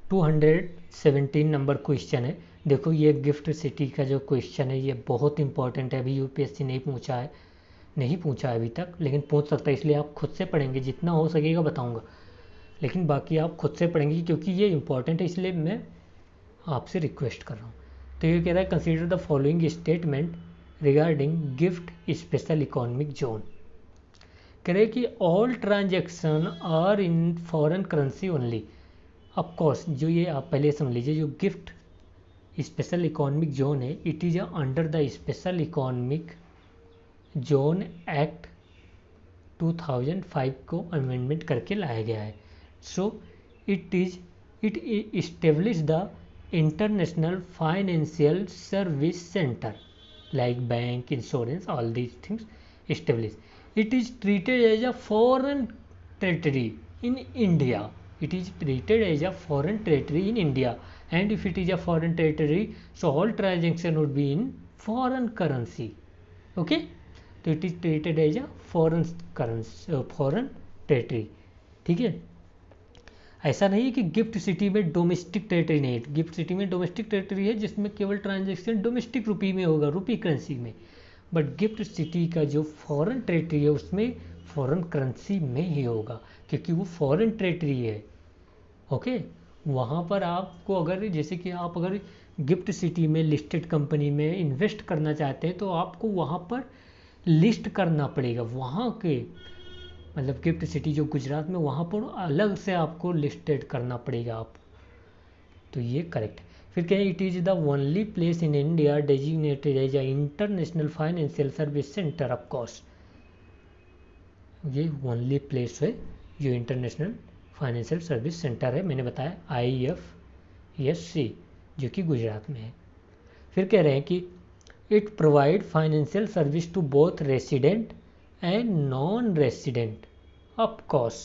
217 नंबर क्वेश्चन है। देखो ये गिफ्ट सिटी का जो क्वेश्चन है ये बहुत इंपॉर्टेंट है, अभी यूपीएससी नहीं पूछा है अभी तक, लेकिन पूछ सकता है, इसलिए आप खुद से पढ़ेंगे, जितना हो सकेगा बताऊंगा, लेकिन बाकी आप खुद से पढ़ेंगे क्योंकि ये इंपॉर्टेंट है, इसलिए मैं आपसे रिक्वेस्ट कर रहा हूँ। तो ये कह रहा है consider the following statement regarding GIFT special economic zone. कह रहे कि all transaction are in foreign currency only. Of course जो ये आप पहले समझ लीजिए, जो गिफ्ट स्पेशल इकोनॉमिक जोन है, it is under the special economic zone act 2005 को अमेंडमेंट करके लाया गया है। So it establish the international financial service centre like bank, insurance, all these things established. It is treated as a foreign territory in India. It is treated as a foreign territory in India, and if it is a foreign territory, so all transaction would be in foreign currency. Okay, so it is treated as a foreign currency, foreign territory. ठीक है, ऐसा नहीं है कि gift city में domestic territory नहीं है। Gift city में डोमेस्टिक टेरिटरी है जिसमें केवल ट्रांजेक्शन डोमेस्टिक रुपी में होगा, रुपी करेंसी में, बट गिफ्ट सिटी का जो फॉरेन टेरिटरी है उसमें फॉरेन करेंसी में ही होगा, क्योंकि वो फॉरेन टेरिटरी है। ओके, वहाँ पर आपको अगर जैसे कि आप अगर गिफ्ट सिटी में लिस्टेड कंपनी में इन्वेस्ट करना चाहते हैं तो आपको वहाँ पर लिस्ट करना पड़ेगा, वहाँ के मतलब गिफ्ट सिटी जो गुजरात में, वहाँ पर अलग से आपको लिस्टेड करना पड़ेगा आप। तो ये करेक्ट है। फिर कहें it is the only place in India designated as a international financial service centre, of course ये ओनली प्लेस है जो इंटरनेशनल फाइनेंशियल सर्विस सेंटर है, मैंने बताया IFSC जो कि गुजरात में है। फिर कह रहे हैं कि it provide financial service to both resident and non resident, of course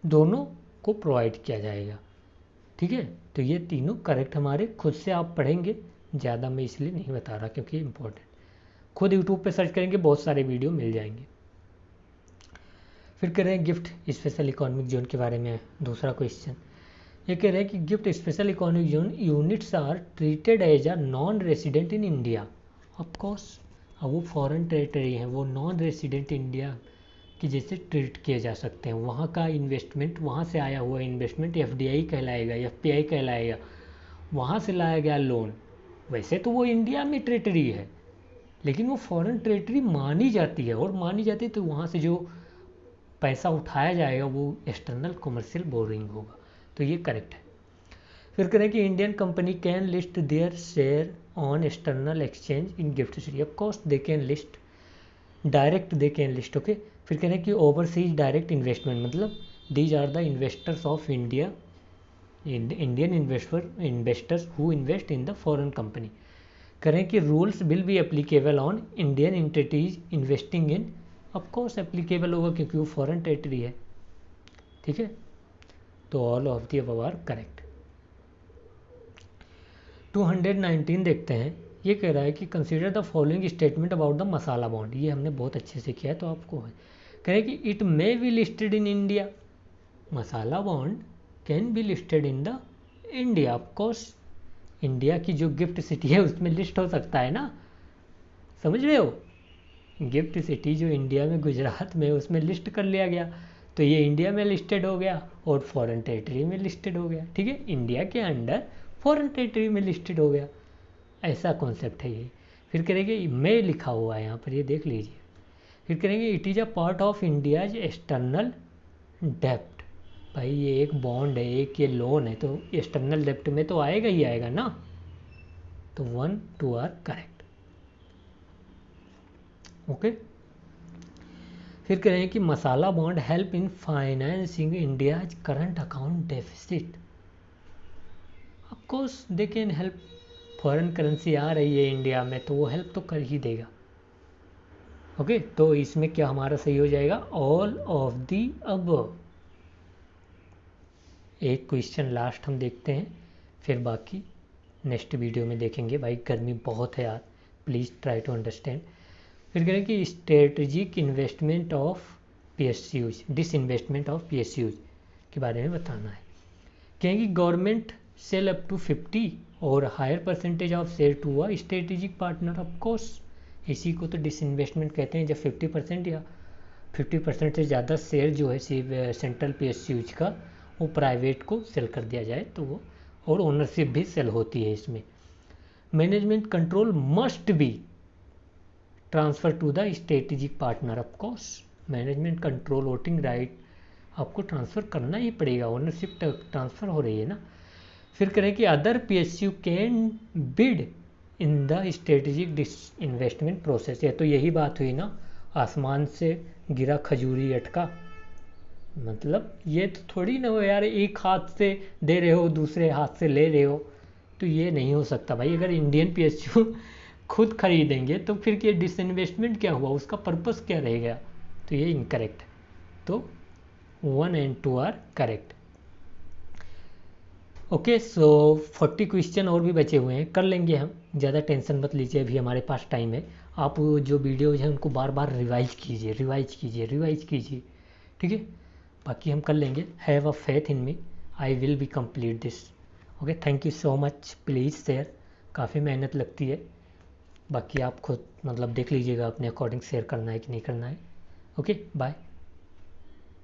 दोनों को प्रोवाइड किया जाएगा। ठीक है, तो ये तीनों करेक्ट हमारे, खुद से आप पढ़ेंगे, ज़्यादा मैं इसलिए नहीं बता रहा क्योंकि इम्पोर्टेंट, खुद यूट्यूब पे सर्च करेंगे बहुत सारे वीडियो मिल जाएंगे। फिर कह रहे हैं गिफ्ट स्पेशल इकोनॉमिक जोन के बारे में दूसरा क्वेश्चन, ये कह रहे हैं कि GIFT special economic zone units are treated as a non resident in India, of course अब वो फॉरेन टेरिटरी हैं, वो नॉन रेसिडेंट इंडिया कि जैसे ट्रीट किए जा सकते हैं। वहाँ का इन्वेस्टमेंट, वहाँ से आया हुआ इन्वेस्टमेंट FDI कहलाएगा, FPI कहलाएगा, वहाँ से लाया गया लोन, वैसे तो वो इंडिया में टेरिटरी है लेकिन वो फॉरेन टेरिटरी मानी जाती है, और मानी जाती है तो वहाँ से जो पैसा उठाया जाएगा वो एक्सटर्नल कमर्शियल बोरिंग होगा। तो ये करेक्ट है। फिर करें कि Indian company can list their share on external exchange in GIFT city, of course they can list, direct they can list. Okay, फिर कह रहे हैं कि ओवरसीज डायरेक्ट इन्वेस्टमेंट मतलब these are the investors of India, Indian investors who invest in the foreign company. करें कि rules will be applicable on Indian entities investing in of course applicable होगा क्योंकि वो फॉरेन टेरिटरी है। ठीक है, तो all of the above are correct. 219 देखते हैं। ये कह रहा है कि consider the following statement about the masala bond. ये हमने बहुत अच्छे से किया है तो आपको है। कह रहे हैं कि it may be listed in India. Masala bond can be listed in the India. Of course India की जो गिफ्ट सिटी है उसमें लिस्ट हो सकता है ना, समझ रहे हो। गिफ्ट सिटी जो इंडिया में गुजरात में, उसमें लिस्ट कर लिया गया तो ये इंडिया में लिस्टेड हो गया और फॉरेन टेरिटरी में लिस्टेड हो गया। ठीक है, इंडिया के अंडर फॉरेन टेरिटरी में लिस्टेड हो गया, ऐसा कॉन्सेप्ट है ये। फिर करेंगे मैं लिखा हुआ है यहाँ पर, ये देख लीजिए। फिर करेंगे it is a part of India's external डेप्ट। भाई ये एक बॉन्ड है, एक ये लोन है, तो एक्सटर्नल डेप्ट में तो आएगा ही आएगा ना। तो 1 2 आर करेक्ट। ओके, फिर कह रहे हैं कि masala bond help in financing India's current account deficit. Of course they can help. Foreign currency आ रही है इंडिया में तो वो हेल्प तो कर ही देगा। ओके, तो इसमें क्या हमारा सही हो जाएगा, ऑल ऑफ दी अबव। एक क्वेश्चन लास्ट हम देखते हैं, फिर बाकी नेक्स्ट वीडियो में देखेंगे। भाई गर्मी बहुत है यार, प्लीज़ ट्राई टू अंडरस्टैंड। फिर करें कि strategic investment of PSUs, disinvestment of PSUs के बारे में बताना है। कहेंगे गवर्नमेंट सेल अप टू 50 और higher percentage of share to a strategic partner. Of course इसी को तो डिसइन्वेस्टमेंट कहते हैं, जब 50% या 50% से ज़्यादा शेयर जो है सेंट्रल PSUs का वो प्राइवेट को सेल कर दिया जाए तो वो, और ओनरशिप भी सेल होती है इसमें। Management control must be transfer to the strategic partner. Of course management control voting right आपको ट्रांसफ़र करना ही पड़ेगा, ओनरशिप ट्रांसफ़र हो रही है ना। फिर करें कि other PSU can bid in the strategic investment process. तो यही बात हुई ना, आसमान से गिरा खजूरी अटका। मतलब ये तो थोड़ी ना हो यार, एक हाथ से दे रहे हो दूसरे हाथ से ले रहे हो, तो ये नहीं हो सकता भाई। अगर इंडियन PSU खुद खरीदेंगे तो फिर ये डिसइन्वेस्टमेंट क्या हुआ, उसका पर्पस क्या रहेगा, तो ये इनकरेक्ट है। तो 1 and 2 are correct. Okay, so 40 question और भी बचे हुए हैं, कर लेंगे हम, ज़्यादा टेंशन मत लीजिए, अभी हमारे पास टाइम है। आप जो वीडियोज हैं उनको बार बार रिवाइज कीजिए, रिवाइज कीजिए, रिवाइज कीजिए। ठीक है, बाकी हम कर लेंगे। Have a faith in me, I will be complete this. Okay, thank you so much. Please share, काफ़ी मेहनत लगती है, बाकी आप खुद मतलब देख लीजिएगा अपने अकॉर्डिंग शेयर करना है कि नहीं करना है। Okay, bye.